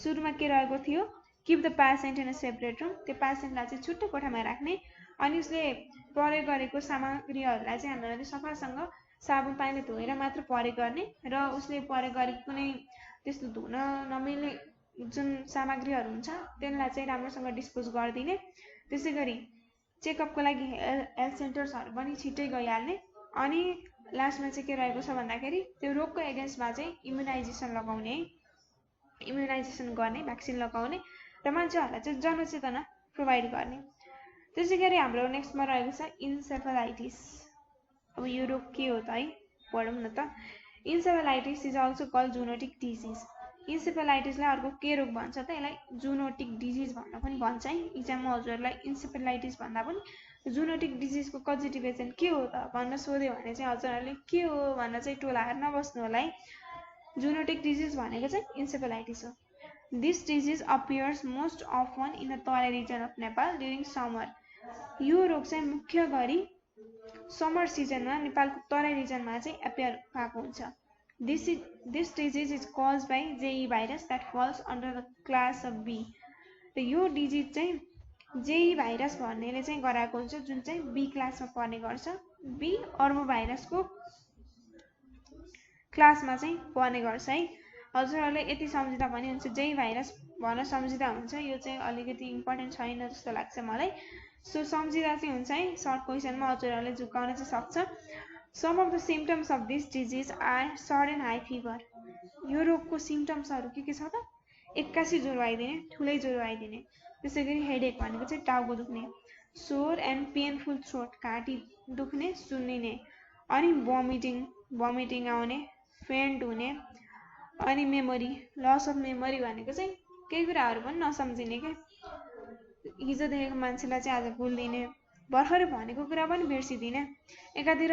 [SPEAKER 1] सुरुमा के रहेको थियो, keep the patient in a separate room. त्यो पेसेन्टलाई चाहिँ छुट्टै कोठामा राख्ने, अनि उसले प्रयोग गरेको सामग्रीहरूलाई चाहिँ हामीहरूले सफासँग साबुन पानीले धोएर मात्र प्रयोग गर्ने र उसले प्रयोग गरेको कुनै त्यस्तो धुन नमिल्ने जुन सामग्रीहरू हुन्छ त्यसलाई चाहिँ राम्रोसँग डिस्पोज गरिदिने। त्यसै गरी चेकअपको लागि हेल्थ सेन्टर्सहरू पनि छिट्टै गइहाल्ने। अनि लास्टमा चाहिँ के रहेको छ भन्दाखेरि त्यो रोगको एगेन्स्टमा चाहिँ इम्युनाइजेसन लगाउने, इम्युनाइजेसन गर्ने, भ्याक्सिन लगाउने र मान्छेहरूलाई चाहिँ जनचेतना प्रोभाइड गर्ने। त्यसै गरी हाम्रो नेक्स्टमा रहेको छ इन्सेफेलाइटिस। अब यो रोग के हो त है, पढौँ न त। Encephalitis is also called zoonotic disease. इन्सेफेलाइटिसलाई अर्को के रोग भन्छ त, यसलाई जुनोटिक डिजिज भन्न पनि भन्छ है। इक्जाममा हजुरहरूलाई इन्सेफेलाइटिस भन्दा पनि जुनोटिक डिजिजको कन्जुगेसन के हो त भन्न सोध्यो भने चाहिँ हजुरहरूले के हो भनेर चाहिँ टोलाएर नबस्नु होला है। जुनोटिक डिजिज भनेको चाहिँ इन्सेफेलाइटिस हो। This disease appears most often in the Terai region of Nepal during summer. यो रोग चाहिँ मुख्य गरी समर सिजनमा नेपालको तराई रिजनमा चाहिँ एपियर भएको हुन्छ। This disease is cause by JE virus that falls under the class of B. र यो डिजिज चाहिँ जेई भाइरस भन्नेले चाहिँ गराएको हुन्छ, जुन चाहिँ बी क्लासमा पर्ने गर्छ। बी अर्बो भाइरसको क्लासमा चाहिँ पर्ने गर्छ है। हजुरहरूले यति सम्झिँदा पनि हुन्छ, जेई भाइरस भन्न सम्झिँदा हुन्छ। यो चाहिँ अलिकति इम्पोर्टेन्ट छैन जस्तो लाग्छ मलाई। सो सम्झिँदा चाहिँ हुन्छ है, सर्ट क्वेसनमा हजुरहरूले झुकाउन चाहिँ सक्छ। Some of the symptoms of this disease are sudden high fever. यो रोगको सिम्पटम्सहरू के छ त, एक्कासी ज्वरो आइदिने, ठुलै ज्वरो आइदिने। त्यसै गरी हेडेक भनेको चाहिँ टाउको दुख्ने, सोर एन्ड पेनफुल थ्रोट, घाँटी दुख्ने, सुन्निने, अनि भमिटिङ आउने, फेन्ट हुने, अनि मेमोरी लस अफ मेमोरी भनेको चाहिँ केही कुराहरू पनि नसम्झिने के, हिजो देखेको मान्छेलाई चाहिँ आज भुलिदिने, भर्खरै भनेको कुरा पनि बिर्सिदिने, एकातिर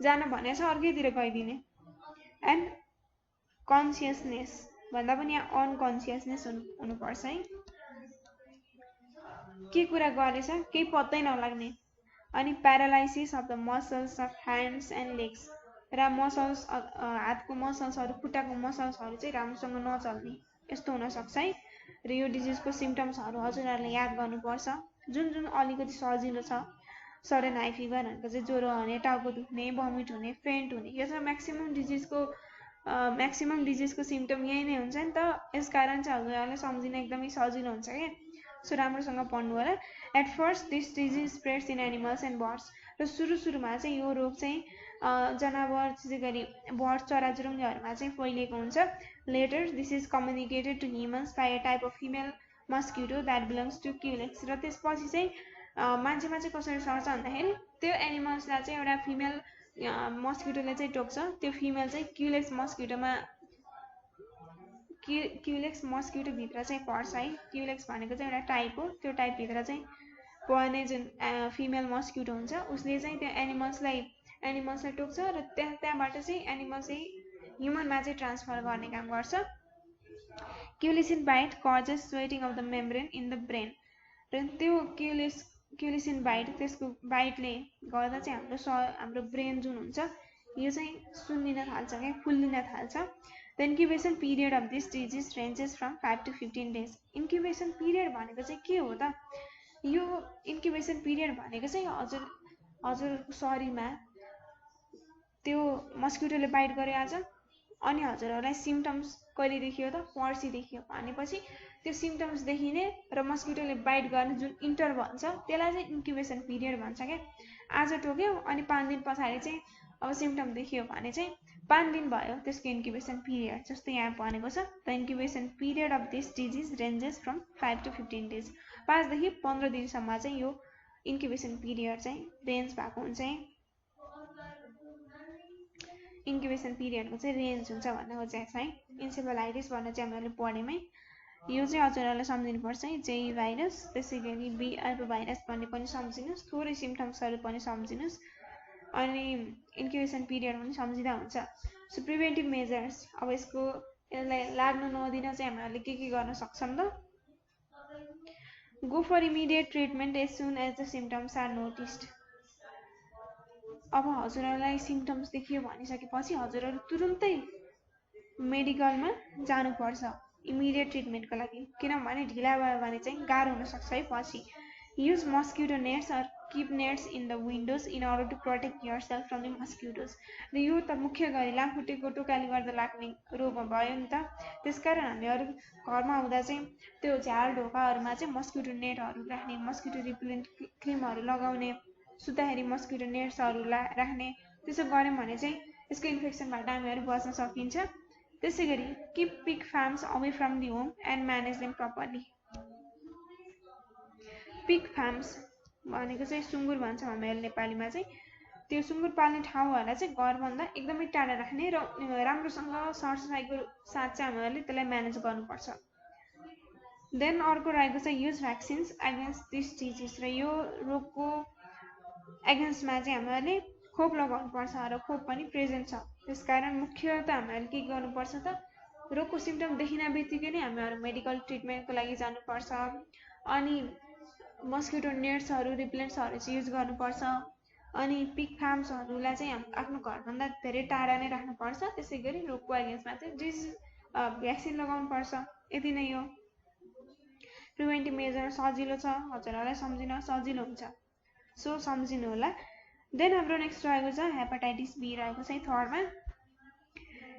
[SPEAKER 1] जान भनेको छ अर्कैतिर गइदिने। एन्ड कन्सियसनेस भन्दा पनि यहाँ अनकन्सियसनेस हुनुपर्छ है, के कुरा गरेछ केही पत्तै नलाग्ने। अनि paralysis of the muscles of hands and legs. र मसल्स, हातको मसल्सहरू, खुट्टाको मसल्सहरू चाहिँ राम्रोसँग नचल्ने, यस्तो हुनसक्छ है। र यो डिजिजको सिम्पटम्सहरू हजुरहरूले याद गर्नुपर्छ, जुन जुन अलिकति सजिलो छ। सडन हाई फिभर भनेको चाहिँ ज्वरो आउने, टाउको दुख्ने, भमिट हुने, फेन्ट हुने, यो चाहिँ म्याक्सिमम डिजिजको सिम्पटम यही नै हुन्छ नि त। यसकारण चाहिँ हजुरहरूले सम्झिन एकदमै सजिलो हुन्छ क्या। सो राम्रोसँग पढ्नु होला। At first this disease spreads in animals and birds. र सुरुमा चाहिँ यो रोग चाहिँ जनावर, त्यसै गरी बर्ड, चराचुरुङ्गीहरूमा चाहिँ फैलिएको हुन्छ। Later this is communicated to humans by a type of female mosquito that belongs to Culex. र त्यसपछि चाहिँ मान्छेमा चाहिँ कसरी सर्छ भन्दाखेरि त्यो एनिमल्सलाई चाहिँ एउटा फिमेल मस्किटोले चाहिँ टोक्छ। त्यो फिमेल चाहिँ क्युलेक्स मस्किटोभित्र चाहिँ पर्छ है। क्युलेक्स भनेको चाहिँ एउटा टाइप हो, त्यो टाइपभित्र चाहिँ पर्ने जुन फिमेल मस्किटो हुन्छ उसले चाहिँ त्यो एनिमल्सलाई टोक्छ र त्यहाँबाट चाहिँ एनिमल चाहिँ ह्युमनमा चाहिँ ट्रान्सफर गर्ने काम गर्छ। Culicine bite causes swelling of the membrane in the brain. र त्यो क्युलिसिन बाइट, त्यसको बाइटले गर्दा चाहिँ हाम्रो ब्रेन जुन हुन्छ यो चाहिँ सुन्निन थाल्छ क्या, फुल्लिन थाल्छ। The incubation period of this disease ranges from 5 to 15 days। Incubation period भनेको चाहिँ के हो त, यो इन्क्युबेसन पिरियड भनेको चाहिँ हजुरको शरीरमा त्यो मस्किटोले बाइट गरे आज, अनि हजुरहरूलाई सिम्पटम्स कहिले देखियो त, पर्सि देखियो भनेपछि त्यो सिम्पटम्स देखिने र मस्किटोले बाइट गर्ने जुन इन्टरभल छ त्यसलाई चाहिँ इन्क्युबेसन पिरियड भन्छ क्या। आज टोक्यो अनि 5 दिन पछाडि चाहिँ अब सिम्पटम देखियो भने चाहिँ 5 दिन भयो त्यसको इन्क्युबेसन पिरियड, जस्तो यहाँ भनेको छ the incubation period of this disease ranges from 5 to 15 days. 5 देखि 15 दिनसम्म चाहिँ यो इन्क्युबेसन पिरियड चाहिँ रेन्ज भएको हुन्छ। इन्क्युबेसन पिरियडको चाहिँ रेन्ज हुन्छ भन्ने खोजेको छ है। इन्सेफेलाइटिस भन्ने चाहिँ हामीले पढ्यौँ। यो चाहिँ हजुरहरूले सम्झिनुपर्छ है। जेई भाइरस, त्यसै गरी बी अर्को भाइरस भन्ने पनि सम्झिनुहोस्, थोरै सिम्टम्सहरू पनि सम्झिनुहोस्, अनि इन्क्युबेसन पिरियड पनि सम्झिँदा हुन्छ। सो प्रिभेन्टिभ मेजर्स, अब यसलाई लाग्नु नदिन चाहिँ हामीले के गर्न सक्छौँ त? Go for immediate treatment as soon as the symptoms are noticed. अब हजुरहरूलाई सिम्टम्स देखियो भनिसकेपछि हजुरहरू तुरुन्तै मेडिकलमा जानुपर्छ इमिडिएट ट्रिटमेन्टको लागि, किनभने ढिला भयो भने चाहिँ गाह्रो हुनसक्छ है पछि। Use mosquito nets or keep nets in the windows in order to protect yourself from the mosquitoes. र यो त मुख्य गरी लामखुट्टेको टोकाले गर्दा लाग्ने रोग भयो नि त, त्यसकारण हामीहरू घरमा हुँदा चाहिँ त्यो झ्याल ढोकाहरूमा चाहिँ मस्किटो नेटहरू राख्ने, मस्किटो रिपेलेन्ट क्रिमहरू लगाउने, सुत्दाखेरि मस्किटो नेट्सहरू राख्ने। त्यसो गऱ्यौँ भने चाहिँ यसको इन्फेक्सनबाट हामीहरू बच्न सकिन्छ। त्यसै गरी keep pig farms away from the home and manage them properly. Pig farms भनेको चाहिँ सुँगुर भन्छौँ हामीहरू नेपालीमा चाहिँ। त्यो सुँगुर पाल्ने ठाउँहरूलाई चाहिँ घरभन्दा एकदमै टाढा राख्ने र राम्रोसँग सरसफाइको साथ चाहिँ हामीहरूले त्यसलाई म्यानेज गर्नुपर्छ। देन अर्को रहेको छ use vaccines against this disease. र यो रोगको एगेन्स्टमा चाहिँ हामीहरूले खोप लगाउनुपर्छ र खोप पनि प्रेजेन्ट छ। त्यसकारण मुख्यतः हामीहरूले के गर्नुपर्छ त? रोगको सिम्टम देखिन बित्तिकै नै हामीहरू मेडिकल ट्रिटमेन्टको लागि जानुपर्छ, अनि मस्किटो नेट्सहरू रिपेलेन्ट्सहरू चाहिँ युज गर्नुपर्छ, अनि पिग फार्म्सहरूलाई चाहिँ आफ्नो घरभन्दा धेरै टाढा नै राख्नुपर्छ। त्यसै गरी रोगको एगेन्स्टमा चाहिँ भ्याक्सिन लगाउनुपर्छ। यति नै हो। प्रिभेन्टिभ मेजर सजिलो छ, हजुरहरूलाई सम्झिन सजिलो हुन्छ, सो सम्झिनु होला। देन हाम्रो नेक्स्ट रहेको छ हेपाटाइटिस बी रहेको छ थर्डमा।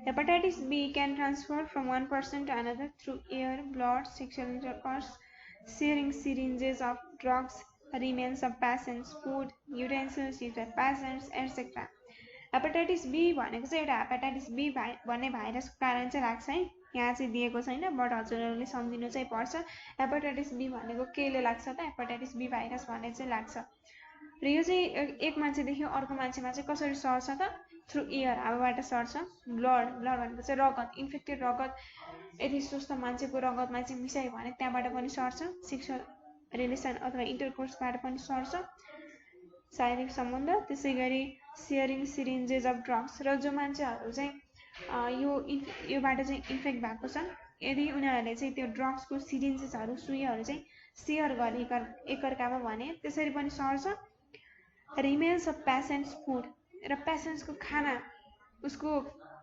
[SPEAKER 1] Hepatitis B can transfer from one person to another through air, blood, sexual intercourse, sharing syringes of drugs, remains of patients' food, utensils used by patients, etc. Hepatitis B भनेको चाहिँ एउटा hepatitis be भन्ने भाइरसको कारण चाहिँ लाग्छ है। यहाँ चाहिँ दिएको छैन, बट हजुरहरूले सम्झिनु चाहिँ पर्छ। हेपाटाइटिस बी भनेको केले लाग्छ त? हेपाटाइटिस बी भाइरस भन्ने चाहिँ लाग्छ। र यो चाहिँ एक मान्छेदेखि अर्को मान्छेमा चाहिँ कसरी सर्छ त? थ्रु एयर, हावाबाट सर्छ। ब्लड भनेको चाहिँ रगत, इन्फेक्टेड रगत यदि स्वस्थ मान्छेको रगतमा चाहिँ मिसायो भने त्यहाँबाट पनि सर्छ। सेक्सुअल रिलेसन अथवा इन्टरकोर्सबाट पनि सर्छ, शारीरिक सम्बन्ध। त्यसै गरी सेयरिङ सिरिन्जेस अफ ड्रग्स, र जो मान्छेहरू चाहिँ योबाट चाहिँ इन्फेक्ट भएको छन्, यदि उनीहरूले चाहिँ त्यो ड्रग्सको सिरिन्जेसहरू, सुईहरू चाहिँ सेयर गरे एकअर्कामा भने त्यसरी पनि सर्छ। रिमेन्स अफ पेसेन्ट्स फुड, र पेसेन्ट्सको खाना, उसको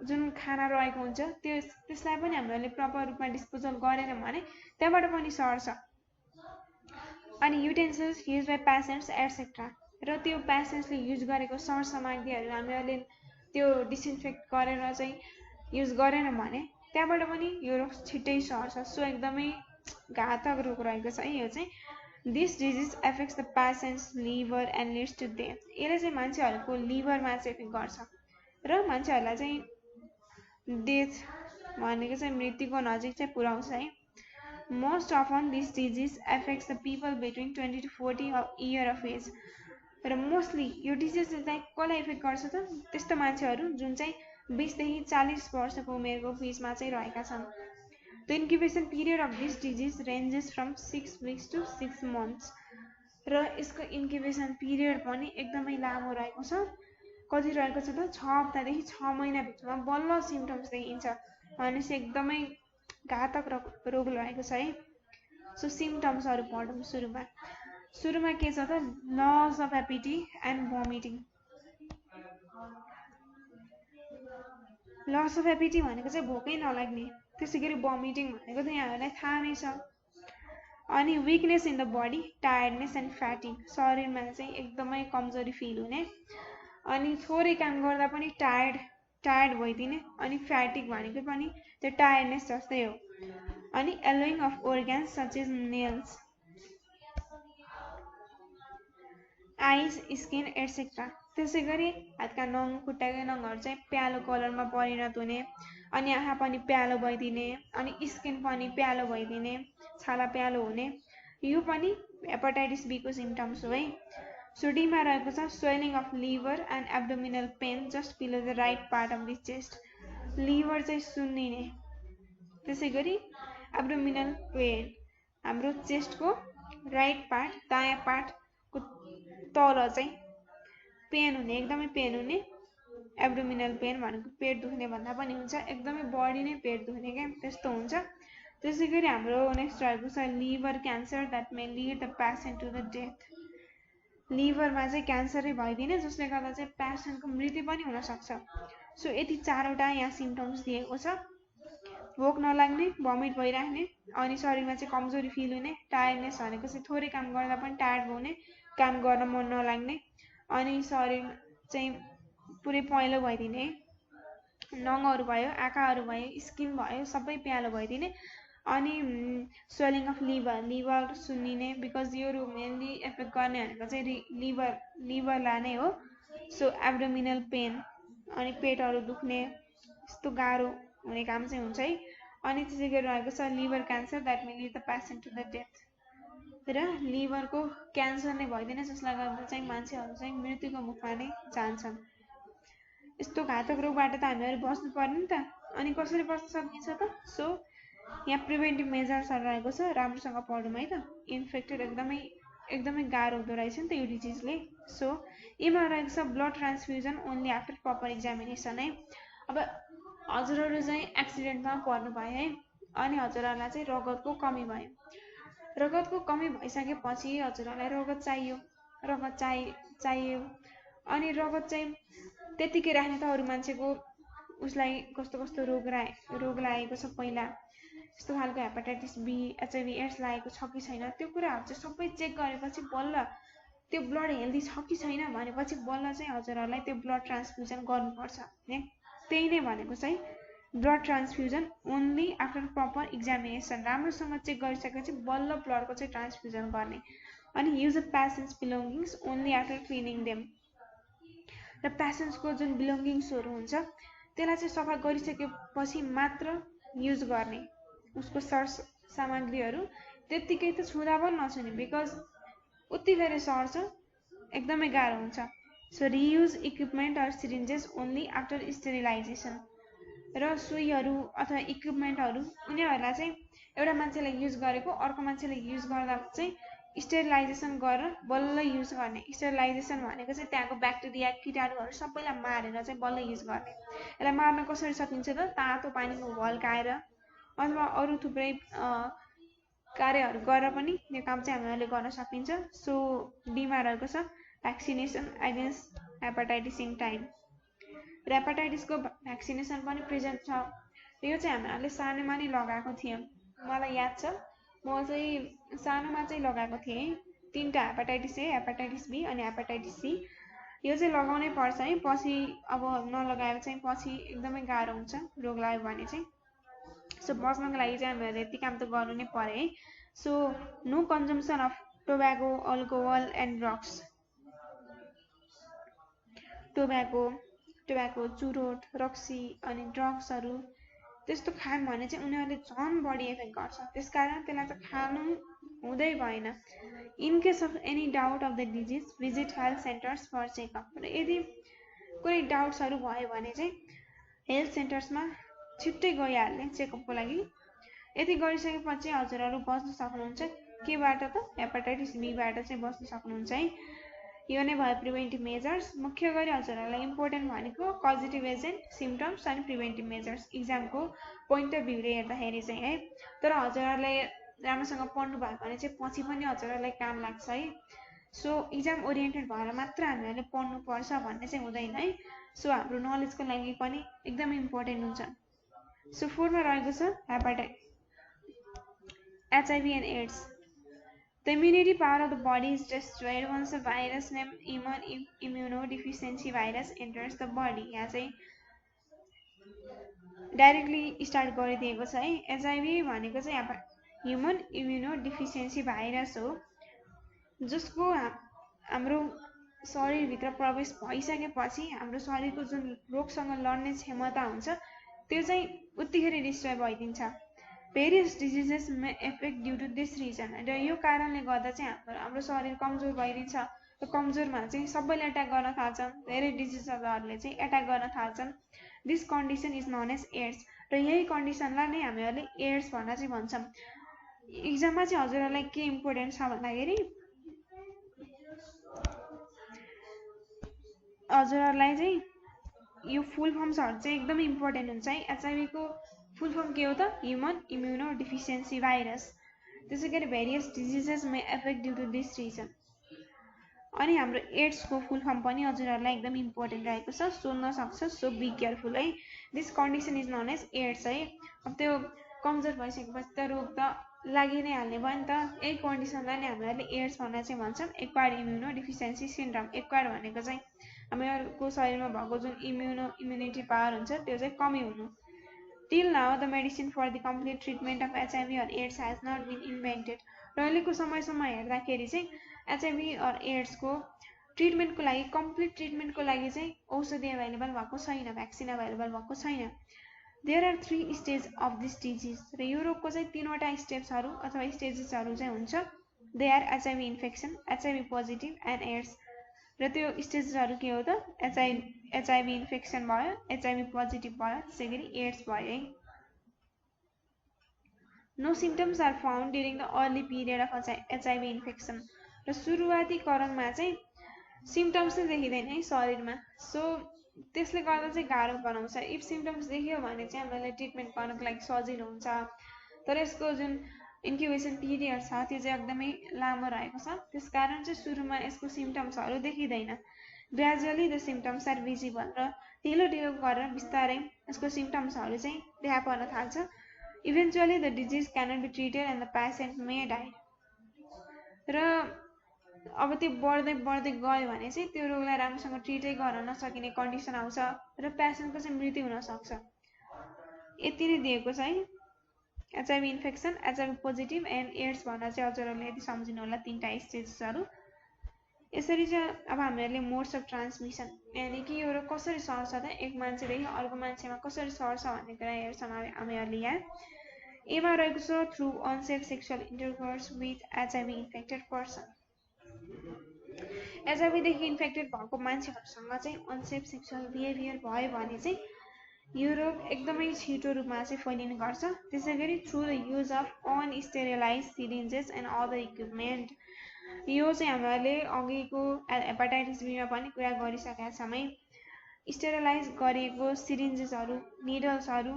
[SPEAKER 1] जुन खाना रहेको हुन्छ त्यसलाई पनि हामीले प्रपर रूपमा डिस्पोजल गरेन भने त्यहाँबाट पनि सर्छ। अनि utensils use by patients etcetera, र त्यो पेसेन्ट्सले युज गरेको सरसामग्रीहरू हामीहरूले त्यो डिसइन्फेक्ट गरेर चाहिँ युज गरेन भने त्यहाँबाट पनि यो रोग छिट्टै सर्छ। सो एकदमै घातक रोग रहेको छ है यो चाहिँ। This disease affects the patient's liver and leads to death. यसले चाहिँ मान्छेहरूको लिभरमा चाहिँ इफेक्ट गर्छ र मान्छेहरूलाई चाहिँ डेथ भनेको चाहिँ मृत्युको नजिक चाहिँ पुर्याउँछ है। Most often this disease affects the people between 20 to 40 year of age. र मोस्टली यो डिजिजले चाहिँ कसलाई इफेक्ट गर्छ त? त्यस्तो मान्छेहरू जुन चाहिँ 20 देखि 40 वर्षको उमेरको बिचमा चाहिँ रहेका छन्। The incubation period of this disease ranges from 6 weeks to 6 months। र यसको इन्क्युबेसन पिरियड पनि एकदमै लामो रहेको छ। कति रहेको छ त? 6 हप्तादेखि 6 महिनाभित्रमा बल्ल सिम्टम्स देखिन्छ भनेपछि एकदमै घातक रोग रहेको छ है। सो सिम्टम्सहरू पढौँ। सुरुमा के छ त? Loss of appetite and vomiting. Loss of appetite भनेको चाहिँ भोकै नलाग्ने, त्यसै गरी भमिटिङ भनेको त यहाँहरूलाई थाहा नै छ। अनि weakness in the body, tiredness and fatigue, शरीरमा चाहिँ एकदमै कमजोरी फिल हुने, अनि थोरै काम गर्दा पनि टायर्ड भइदिने, अनि फ्याटिग भनेको पनि त्यो टायर्डनेस जस्तै हो। अनि एलोइङ of organs such as nails, eyes, skin, etc. त्यसैगरी हातका नङ खुट्टाकै नङहरू चाहिँ प्यालो कलरमा परिणत हुने अनि आँखा पनि प्यालो भइदिने अनि स्किन पनि प्यालो भइदिने छाला प्यालो हुने यो पनि हेपाटाइटिस बी को सिम्पटम्स हो है। सो डी मा रहेको छ swelling of liver and abdominal pain just below the right part of the chest. Liver चाहिँ सुन्निने, त्यसैगरी एब्डोमिनल पेन हाम्रो चेस्टको राइट पार्ट दायाँ पार्टको तल चाहिँ पेन हुने, एकदमै पेन हुने। एब्डोमिनल पेन भनेको पेट दुख्ने भन्दा पनि हुन्छ, एकदमै बडी नै पेट दुख्ने क्या त्यस्तो हुन्छ। त्यसैगरी हाम्रो नेक्स्ट रहेको छ liver cancer that may lead the patient to the death. लिभरमा चाहिँ क्यान्सरै भइदिने जसले गर्दा चाहिँ पेसेन्टको मृत्यु पनि हुनसक्छ। सो यति चारवटा यहाँ सिम्पटम्स दिएको छ। भोक नलाग्ने, भमिट भइराख्ने, अनि शरीरमा चाहिँ कमजोरी फिल हुने, टायर्डनेस भनेको चाहिँ थोरै काम गर्दा पनि टायर्ड हुने, काम गर्न मन नलाग्ने, अनि शरीर चाहिँ पुरै पहेँलो भइदिने, नङहरू भयो, आँखाहरू भयो, स्किन भयो, सबै प्यालो भइदिने, अनि स्वेलिङ अफ लिभर सुन्निने बिकज यो मेनली एफेक्ट गर्ने भनेको चाहिँ लिभरलाई नै हो। सो एब्डोमिनल पेन अनि पेटहरू दुख्ने यस्तो गाह्रो हुने काम चाहिँ हुन्छ है। अनि त्यसै गरी रहेको छ liver cancer that may lead the patient to the death, र लिभरको क्यान्सर नै भइदिने जसलाई गर्दा चाहिँ मान्छेहरू चाहिँ मृत्युको मुखमा नै जान्छन्। यस्तो घातक रोगबाट त हामीहरू बस्नु पर्ने नि त, अनि कसरी बस्न सकिन्छ त? सो यहाँ प्रिभेन्टिभ मेजर्सहरू रहेको छ, राम्रोसँग पढौँ है त। इन्फेक्टेड एकदमै गाह्रो हुँदो रहेछ नि त यो डिजिजले। सो यसमा रहेको छ blood transfusion only after proper examination है। अब हजुरहरू चाहिँ एक्सिडेन्टमा पर्नु भयो है, अनि हजुरहरूलाई चाहिँ रगतको कमी भयो। रगतको कमी भइसकेपछि हजुरहरूलाई रगत चाहियो, अनि रगत चाहिँ त्यतिकै राख्ने त अरू मान्छेको उसलाई कस्तो रोग लागेको छ, पहिला यस्तो खालको हेपाटाइटिस बी एचआइभी एड्स लागेको छ कि छैन, त्यो कुराहरू चाहिँ सबै चेक गरेपछि बल्ल त्यो ब्लड हेल्दी छ कि छैन भनेपछि बल्ल चाहिँ हजुरहरूलाई त्यो ब्लड ट्रान्सफ्युजन गर्नुपर्छ। त्यही नै भनेको चाहिँ blood transfusion only after proper examination, राम्रोसँग चेक गरिसकेपछि बल्ल ब्लडको चाहिँ ट्रान्सफ्युजन गर्ने। अनि use a patients belongings only after cleaning them, र पेसेन्ट्सको जुन बिलोङ्गिङ्सहरू हुन्छ त्यसलाई चाहिँ सफा गरिसकेपछि मात्र युज गर्ने। उसको सर सामग्रीहरू त्यत्तिकै त छुँदा पनि नछुने, बिकज उति धेरै सर्छ, एकदमै गाह्रो हुन्छ। So reuse equipment or syringes only after sterilisation, र सुईहरू अथवा इक्विपमेन्टहरू उनीहरूलाई चाहिँ एउटा मान्छेले युज गरेको अर्को मान्छेले युज गर्दा चाहिँ स्टेरिलाइजेसन गरेर बल्ल युज गर्ने। स्टेरिलाइजेसन भनेको चाहिँ त्यहाँको ब्याक्टेरिया किटाणुहरू सबैलाई मारेर चाहिँ बल्ल युज गर्ने। यसलाई मार्न कसरी सकिन्छ त? तातो पानीको भल्काएर अथवा अरू थुप्रै कार्यहरू गरेर पनि यो काम चाहिँ हामीले गर्न सकिन्छ। सो डीमा रहेको छ vaccination against hepatitis in time, र हेपाटाइटिसको भ्याक्सिनेसन पनि प्रेजेन्ट छ। यो चाहिँ हामीले सानोमा नै लगाएको थियौँ, मलाई याद छ। म चाहिँ सानोमा चाहिँ लगाएको थिएँ, 3टा हेपाटाइटिस ए, हेपाटाइटिस बी अनि हेपाटाइटिस सी। यो चाहिँ लगाउनै पर्छ है, पछि अब नलगाएर चाहिँ पछि एकदमै गाह्रो हुन्छ रोग लाग्यो भने चाहिँ। सो बच्नको लागि चाहिँ हामीले यति काम त गर्नु नै पर्यो है। So no consumption of tobacco, alcohol and drugs. Tobacco, चुरोट, रक्सी अनि ड्रग्सहरू त्यस्तो खान भने चाहिँ उनीहरूले झन् बढी इफेक्ट गर्छ, त्यसकारण त्यसलाई त खानु हुँदै भएन। In case of any doubt of the disease visit health centres for checkup, र यदि कुनै डाउट्सहरू भयो भने चाहिँ हेल्थ सेन्टर्समा छिट्टै गइहाल्ने चेकअपको लागि। यति गरिसकेपछि हजुरहरू बच्न सक्नुहुन्छ। केबाट त? हेपाटाइटिस बीबाट चाहिँ बच्न सक्नुहुन्छ है। यो नै भयो प्रिभेन्टिभ मेजर्स। मुख्य गरी हजुरहरूलाई इम्पोर्टेन्ट भनेको कजेटिभ एजेन्ट, सिम्पटम्स अनि प्रिभेन्टिभ मेजर्स इक्जामको पोइन्ट अफ भ्यूले हेर्दाखेरि चाहिँ है। तर हजुरहरूले राम्रोसँग पढ्नु भयो भने चाहिँ पछि पनि हजुरहरूलाई काम लाग्छ है। सो इक्जाम ओरिएन्टेड भएर मात्र हामीहरूले पढ्नुपर्छ भन्ने चाहिँ हुँदैन है। सो हाम्रो नलेजको लागि पनि एकदमै इम्पोर्टेन्ट हुन्छ। सो 4मा रहेको छ HIV and AIDS. The immunity power of the body is destroyed once a virus named immunodeficiency virus enters the body. यहाँ चाहिँ डाइरेक्टली स्टार्ट गरिदिएको छ है। HIV भनेको चाहिँ ह्युमन इम्युनोडिफिसियन्सी भाइरस हो, जसको हाम्रो शरीरभित्र प्रवेश भइसकेपछि हाम्रो शरीरको जुन रोगसँग लड्ने क्षमता हुन्छ त्यो चाहिँ उत्तिखेर डिस्ट्रोय भइदिन्छ। Various diseases may affect due to this reason. र यो कारणले गर्दा चाहिँ हाम्रो शरीर कमजोर भइदिन्छ र कमजोरमा चाहिँ सबैले एट्याक गर्न थाल्छन्, धेरै डिजिजहरूले चाहिँ एट्याक गर्न थाल्छन्। This condition is known as AIDS. र यही कन्डिसनलाई नै हामीहरूले एड्स भनेर चाहिँ भन्छौँ। इक्जाममा चाहिँ हजुरहरूलाई के इम्पोर्टेन्ट छ भन्दाखेरि हजुरहरूलाई चाहिँ यो फुल फर्म्सहरू चाहिँ एकदमै इम्पोर्टेन्ट हुन्छ है। एचआइभीको फुल फर्म के हो त? Human immuno deficiency virus. त्यसै गरी various diseases may affect due to this reason. अनि हाम्रो एड्सको फुल फर्म पनि हजुरहरूलाई एकदम इम्पोर्टेन्ट रहेको छ, सोध्न सक्छ। सो बी केयरफुल है। This condition is known as AIDS है। अब त्यो कमजोर भइसकेपछि त रोग त लागि नै हाल्ने भयो नि त। यही कन्डिसनलाई नै हामीहरूले एड्स भनेर चाहिँ भन्छौँ, acquired immuno deficiency syndrome. Acquired भनेको चाहिँ हामीहरूको शरीरमा भएको जुन इम्युनिटी पावर हुन्छ त्यो चाहिँ कमी हुनु। Till now the medicine for the complete treatment of HIV or AIDS has not been invented. र अहिलेको समयसम्म हेर्दाखेरि चाहिँ एचआइभी अर एड्सको ट्रिटमेन्टको लागि, कम्प्लिट ट्रिटमेन्टको लागि चाहिँ औषधि एभाइलेबल भएको छैन, भ्याक्सिन एभाइलेबल भएको छैन। There are 3 stage of this disease. र यो रोगको चाहिँ 3वटा स्टेप्सहरू अथवा स्टेजेसहरू चाहिँ हुन्छ। They are HIV infection, HIV positive and AIDS. र त्यो स्टेजेसहरू के हो त? एचआइभी इन्फेक्सन भयो, एचआइभी पोजिटिभ भयो, त्यसै गरी एड्स भयो है। No symptoms are found during the early period of HIV infection. र सुरुवाती चरणमा चाहिँ सिम्टम्स नै देखिँदैन है शरीरमा। सो त्यसले गर्दा चाहिँ गाह्रो बनाउँछ। इफ सिम्टम्स देखियो भने चाहिँ हामीलाई ट्रिटमेन्ट गर्नको लागि सजिलो हुन्छ। तर यसको जुन इन्क्युबेसन पिरियड छ त्यो चाहिँ एकदमै लामो रहेको छ। त्यसकारण चाहिँ सुरुमा यसको सिम्टम्सहरू देखिँदैन। Gradually the symptoms are visible. र ढिलो ढिलो गरेर बिस्तारै यसको सिम्टम्सहरू चाहिँ देखा पर्न थाल्छ। Eventually the disease cannot be treated and the patient may die. र अब त्यो बढ्दै बढ्दै गयो भने चाहिँ त्यो रोगलाई राम्रोसँग ट्रिटै गर्न नसकिने कन्डिसन आउँछ र पेसेन्टको चाहिँ मृत्यु हुनसक्छ। यति नै दिएको छ है। HIV infection, HIV positive and AIDS भनेर चाहिँ हजुरहरूले यदि सम्झिनु होला 3टा स्टेजेसहरू। यसरी चाहिँ अब हामीहरूले मोड्स अफ ट्रान्समिसन, यानि कि यो रोग कसरी सर्छ त, एक मान्छेदेखि अर्को मान्छेमा कसरी सर्छ भन्ने कुरा हेर्छौँ हामीहरूले यहाँ। एमा रहेको छ through unsafe sexual intercourse with HIV infected person. एचआइभीदेखि इन्फेक्टेड भएको मान्छेहरूसँग चाहिँ अनसेफ सेक्सुअल बिहेभियर भयो भने चाहिँ यो रोग एकदमै छिटो रूपमा चाहिँ फैलिने गर्छ। त्यसै गरी through the use of unsterilize syringes and other equipment. यो चाहिँ हामीहरूले अघिको हेपाटाइटिस बीमा पनि कुरा गरिसकेका छौँ है। स्टेरिलाइज गरिएको सिरिन्जेसहरू, निडल्सहरू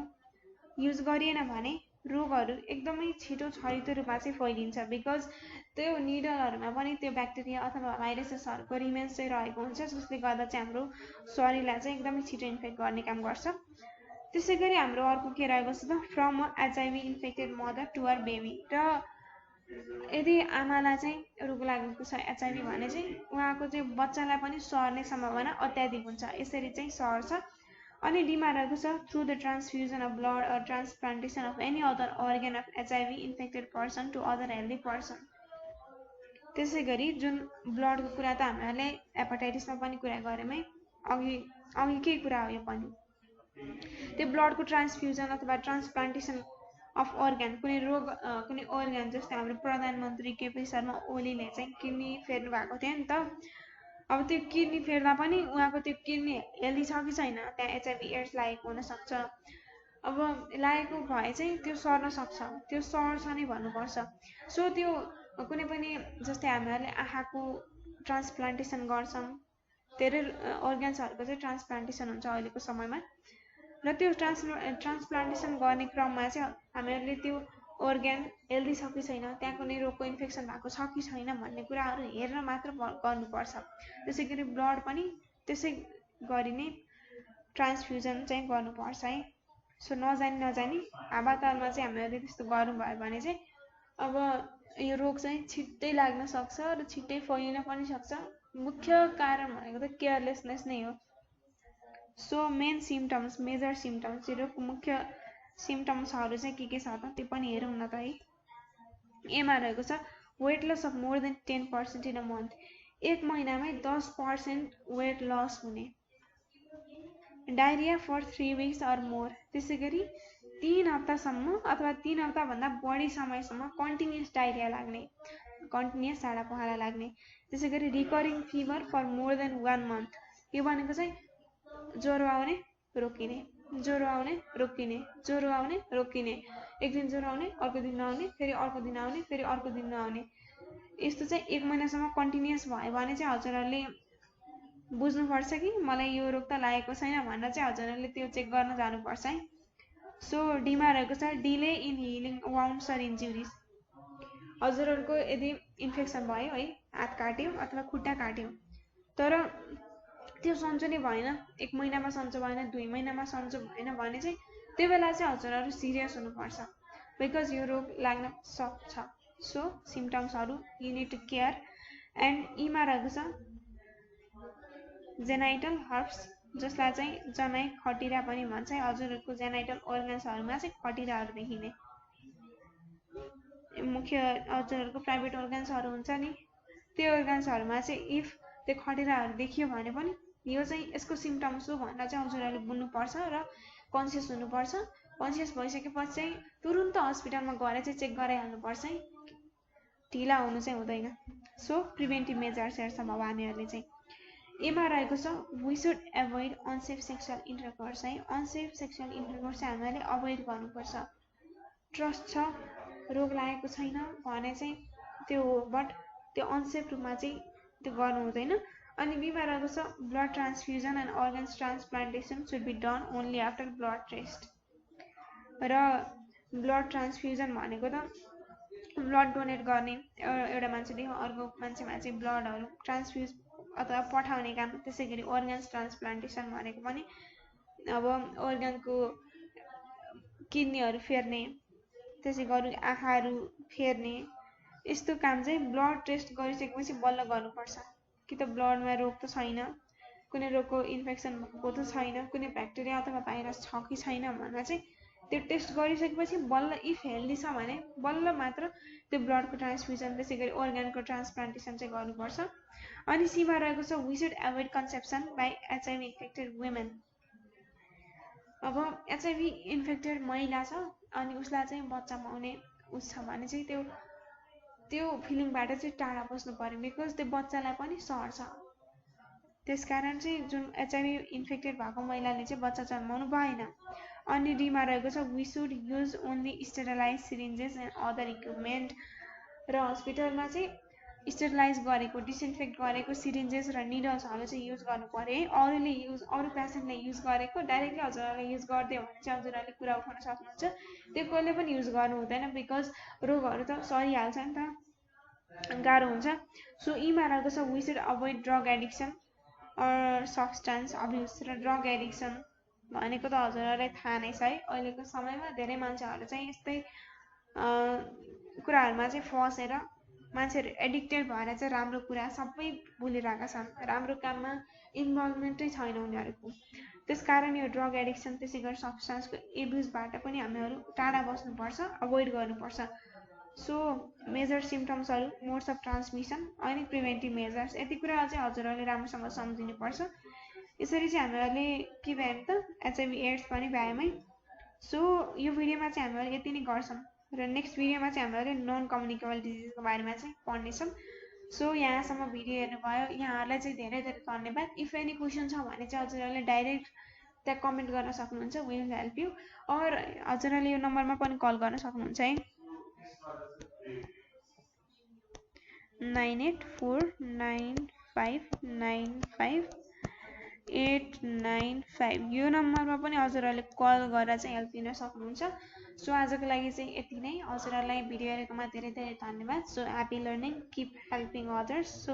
[SPEAKER 1] युज गरिएन भने रोगहरू एकदमै छिटो छरितो रूपमा चाहिँ फैलिन्छ। बिकज त्यो निडलहरूमा पनि त्यो ब्याक्टेरिया अथवा भाइरसेसहरूको रिमेन्स चाहिँ रहेको हुन्छ, जसले गर्दा चाहिँ हाम्रो शरीरलाई चाहिँ एकदमै छिटो इन्फेक्ट गर्ने काम गर्छ। त्यसै गरी हाम्रो अर्को के रहेको छ त, from a HIV infected mother to our baby. र यदि आमालाई चाहिँ रोग लागेको छ एचआइभी भने चाहिँ उहाँको चाहिँ बच्चालाई पनि सर्ने सम्भावना अत्याधिक हुन्छ। यसरी चाहिँ सर्छ। अनि डीमा रहेको छ through the transfusion of blood or transplantation of any other organ of HIV infected person to other healthy person. त्यसै गरी जुन ब्लडको कुरा त हामीहरूले हेपाटाइटिसमा पनि कुरा गऱ्यौँ है, अघिकै कुरा हो यो पनि। त्यो ब्लडको ट्रान्सफ्युजन अथवा ट्रान्सप्लान्टेसन अफ अर्गन, कुनै अर्गन जस्तै हाम्रो प्रधानमन्त्री केपी शर्मा ओलीले चाहिँ किडनी फेर्नु भएको थियो नि त। अब त्यो किडनी फेर्दा पनि उहाँको त्यो किडनी हेल्दी छ कि छैन, त्यहाँ एचआइभी एड्स लागेको हुनसक्छ। अब लागेको भए चाहिँ त्यो सर्न सक्छ, त्यो सर्छ नै भन्नुपर्छ। सो त्यो कुनै पनि जस्तै हामीहरूले आँखाको ट्रान्सप्लान्टेसन गर्छौँ, धेरै अर्गन्सहरूको चाहिँ ट्रान्सप्लान्टेसन हुन्छ अहिलेको समयमा। र त्यो ट्रान्सप्लान्टेसन गर्ने क्रममा चाहिँ हामीहरूले त्यो अर्गन हेल्दी छ कि छैन, त्यहाँ कुनै रोगको इन्फेक्सन भएको छ कि छैन भन्ने कुराहरू हेरेर मात्र गर्नुपर्छ। त्यसै गरी ब्लड पनि त्यसै गरी नै ट्रान्सफ्युजन चाहिँ गर्नुपर्छ है। सो नजानी हावातालमा चाहिँ हामीहरूले त्यस्तो गर्नुभयो भने चाहिँ अब यो रोग चाहिँ छिट्टै लाग्न सक्छ र छिट्टै फैलिन पनि सक्छ। मुख्य कारण भनेको त केयरलेसनेस नै हो। So main symptoms, major symptoms, यो रोगको मुख्य सिम्टम्सहरू चाहिँ के छ त त्यो पनि हेरौँ न त है। एमा रहेको छ weight loss of more than 10% in a month. 1 महिनामै 10% वेट लस हुने, diarrhoea for 3 weeks or more, त्यसैगरी 3 हप्तासम्म अथवा 3 हप्ताभन्दा बढी समयसम्म कन्टिन्युअस डायरिया लाग्ने, कन्टिन्युअस झाडा पखाला लाग्ने, त्यसैगरी recurring fever for more than 1 month, यो भनेको चाहिँ ज्वरो आउने रोकिने, ज्वरो आउने रोकिने, ज्वरो आउने रोकिने, एक दिन ज्वरो आउने अर्को दिन नआउने, फेरि अर्को दिन आउने, फेरि अर्को दिन नआउने, यस्तो चाहिँ 1 महिनासम्म कन्टिन्युअस भयो भने चाहिँ हजुरहरूले बुझ्नुपर्छ कि मलाई यो रोग त लागेको छैन भनेर चाहिँ हजुरहरूले त्यो चेक गर्न जानुपर्छ है। सो डीमा रहेको छ delay in healing wounds or injuries, हजुरहरूको यदि इन्फेक्सन भयो है, हात काट्यो अथवा खुट्टा काट्यो, तर त्यो सन्चो नै भएन, 1 महिनामा सन्चो भएन, 2 महिनामा सन्चो भएन भने चाहिँ त्यो बेला चाहिँ हजुरहरू सिरियस हुनुपर्छ, बिकज यो रोग लाग्न सक्छ। सो सिम्टम्सहरू you need to care. And यीमा रहेको छ जेनाइटल हर्ब्स, जसलाई चाहिँ जनै खटिरा पनि भन्छ है, हजुरहरूको जेनाइटल अर्गन्सहरूमा चाहिँ खटिराहरू देखिने, मुख्य हजुरहरूको प्राइभेट अर्गन्सहरू हुन्छ नि, त्यो अर्गन्सहरूमा चाहिँ इफ त्यो खटिराहरू देखियो भने पनि यो चाहिँ यसको सिम्टम्स हो भनेर चाहिँ हजुरहरूले बुझ्नुपर्छ र कन्सियस हुनुपर्छ। कन्सियस भइसकेपछि चाहिँ तुरुन्त हस्पिटलमा गएर चाहिँ चेक गराइहाल्नुपर्छ है, ढिला हुनु चाहिँ हुँदैन। सो प्रिभेन्टिभ मेजर्स हेर्छौँ अब हामीहरूले चाहिँ। एमा रहेको छ we should avoid unsafe sexual intercourse है, अनसेफ सेक्सुअल इन्टरकोर्स चाहिँ हामीले अभोइड गर्नुपर्छ। ट्रस्ट छ रोग लागेको छैन भने चाहिँ त्यो हो, बट त्यो अनसेफ रूपमा चाहिँ त्यो गर्नु हुँदैन। अनि बीमा रहेको छ blood transfusion and organs transplantation should be done only after blood test, र ब्लड ट्रान्सफ्युजन भनेको त ब्लड डोनेट गर्ने, एउटा मान्छेले अर्को मान्छेमा चाहिँ ब्लडहरू ट्रान्सफ्युज अथवा पठाउने काम, त्यसै गरी अर्गन्स ट्रान्सप्लान्टेसन भनेको पनि अब अर्गनको किडनीहरू फेर्ने, त्यसै गरी आँखाहरू फेर्ने, यस्तो काम चाहिँ ब्लड टेस्ट गरिसकेपछि बल्ल गर्नुपर्छ कि त ब्लडमा रोग त छैन, कुनै रोगको इन्फेक्सन भएको त छैन, कुनै ब्याक्टेरिया अथवा भाइरस छ कि छैन भनेर चाहिँ त्यो टेस्ट गरिसकेपछि बल्ल इफ हेल्दी छ भने बल्ल मात्र त्यो ब्लडको ट्रान्सफ्युजन त्यसै गरी अर्गनको ट्रान्सप्लान्टेसन चाहिँ गर्नुपर्छ। अनि सीमा रहेको छ we should avoid conception by HIV infected women, अब एचआइभी इन्फेक्टेड महिला छ अनि उसलाई चाहिँ बच्चा पाउने उस छ भने चाहिँ त्यो फिलिङबाट चाहिँ टाढा बस्नु पर्यो, बिकज त्यो बच्चालाई पनि सर्छ, त्यसकारण चाहिँ जुन एचआइभी इन्फेक्टेड भएको महिलाले चाहिँ बच्चा जन्माउनु भएन। अनि डीमा रहेको छ we should use only sterilize syringes and other equipment, र हस्पिटलमा चाहिँ स्टेरिलाइज गरेको डिसइन्फेक्ट गरेको सिरिन्जेस र निडल्सहरू चाहिँ युज गर्नु पर्यो है। अरू पेसेन्टले युज गरेको डाइरेक्टली हजुरहरूले युज गरिदियो भने चाहिँ हजुरहरूले कुरा उठाउन सक्नुहुन्छ, त्यो कहिले पनि युज गर्नु हुँदैन, बिकज रोगहरू त सरिहाल्छ नि त, गाह्रो हुन्छ। सो यीमा रहेको छ we should avoid drug addiction substance abuse, र ड्रग एडिक्सन भनेको त हजुरहरूलाई थाहा नै छ है, अहिलेको समयमा धेरै मान्छेहरू चाहिँ यस्तै कुराहरूमा चाहिँ फसेर मान्छेहरू एडिक्टेड भएर चाहिँ राम्रो कुरा सबै भुलिरहेका छन्, राम्रो काममा इन्भल्भमेन्टै छैन उनीहरूको, त्यसकारण यो ड्रग एडिक्सन त्यसै गरी सब्सटेन्सको एब्युजबाट पनि हामीहरू टाढा बस्नुपर्छ, अभोइड गर्नुपर्छ। सो मेजर सिम्टम्सहरू, मोड्स अफ ट्रान्समिसन अनि प्रिभेन्टिभ मेजर्स, यति कुरा चाहिँ हजुरहरूले राम्रोसँग सम्झिनुपर्छ। यसरी चाहिँ हामीहरूले के भ्यायौँ त एचआइभी एड्स पनि भ्यायौँ है। सो यो भिडियोमा चाहिँ हामीहरूले यति नै गर्छौँ, र नेक्स्ट भिडियोमा चाहिँ हामीहरूले नन कम्युनिकेबल डिजिजको बारेमा चाहिँ पढ्नेछौँ। सो यहाँसम्म भिडियो हेर्नुभयो, यहाँहरूलाई चाहिँ धेरै धेरै धन्यवाद। इफ एनी क्वेसन छ भने चाहिँ हजुरहरूले डाइरेक्ट त्यहाँ कमेन्ट गर्न सक्नुहुन्छ, वी विल हेल्प यु, और हजुरहरूले यो नम्बरमा पनि कल गर्न सक्नुहुन्छ है, 9849595895, यो नम्बरमा पनि हजुरहरूले कल गरेर चाहिँ हेल्प लिन सक्नुहुन्छ। सो आजको लागि चाहिँ यति नै, हजुरहरूलाई भिडियो हेरेकोमा धेरै धेरै धन्यवाद। So happy learning, keep helping others. So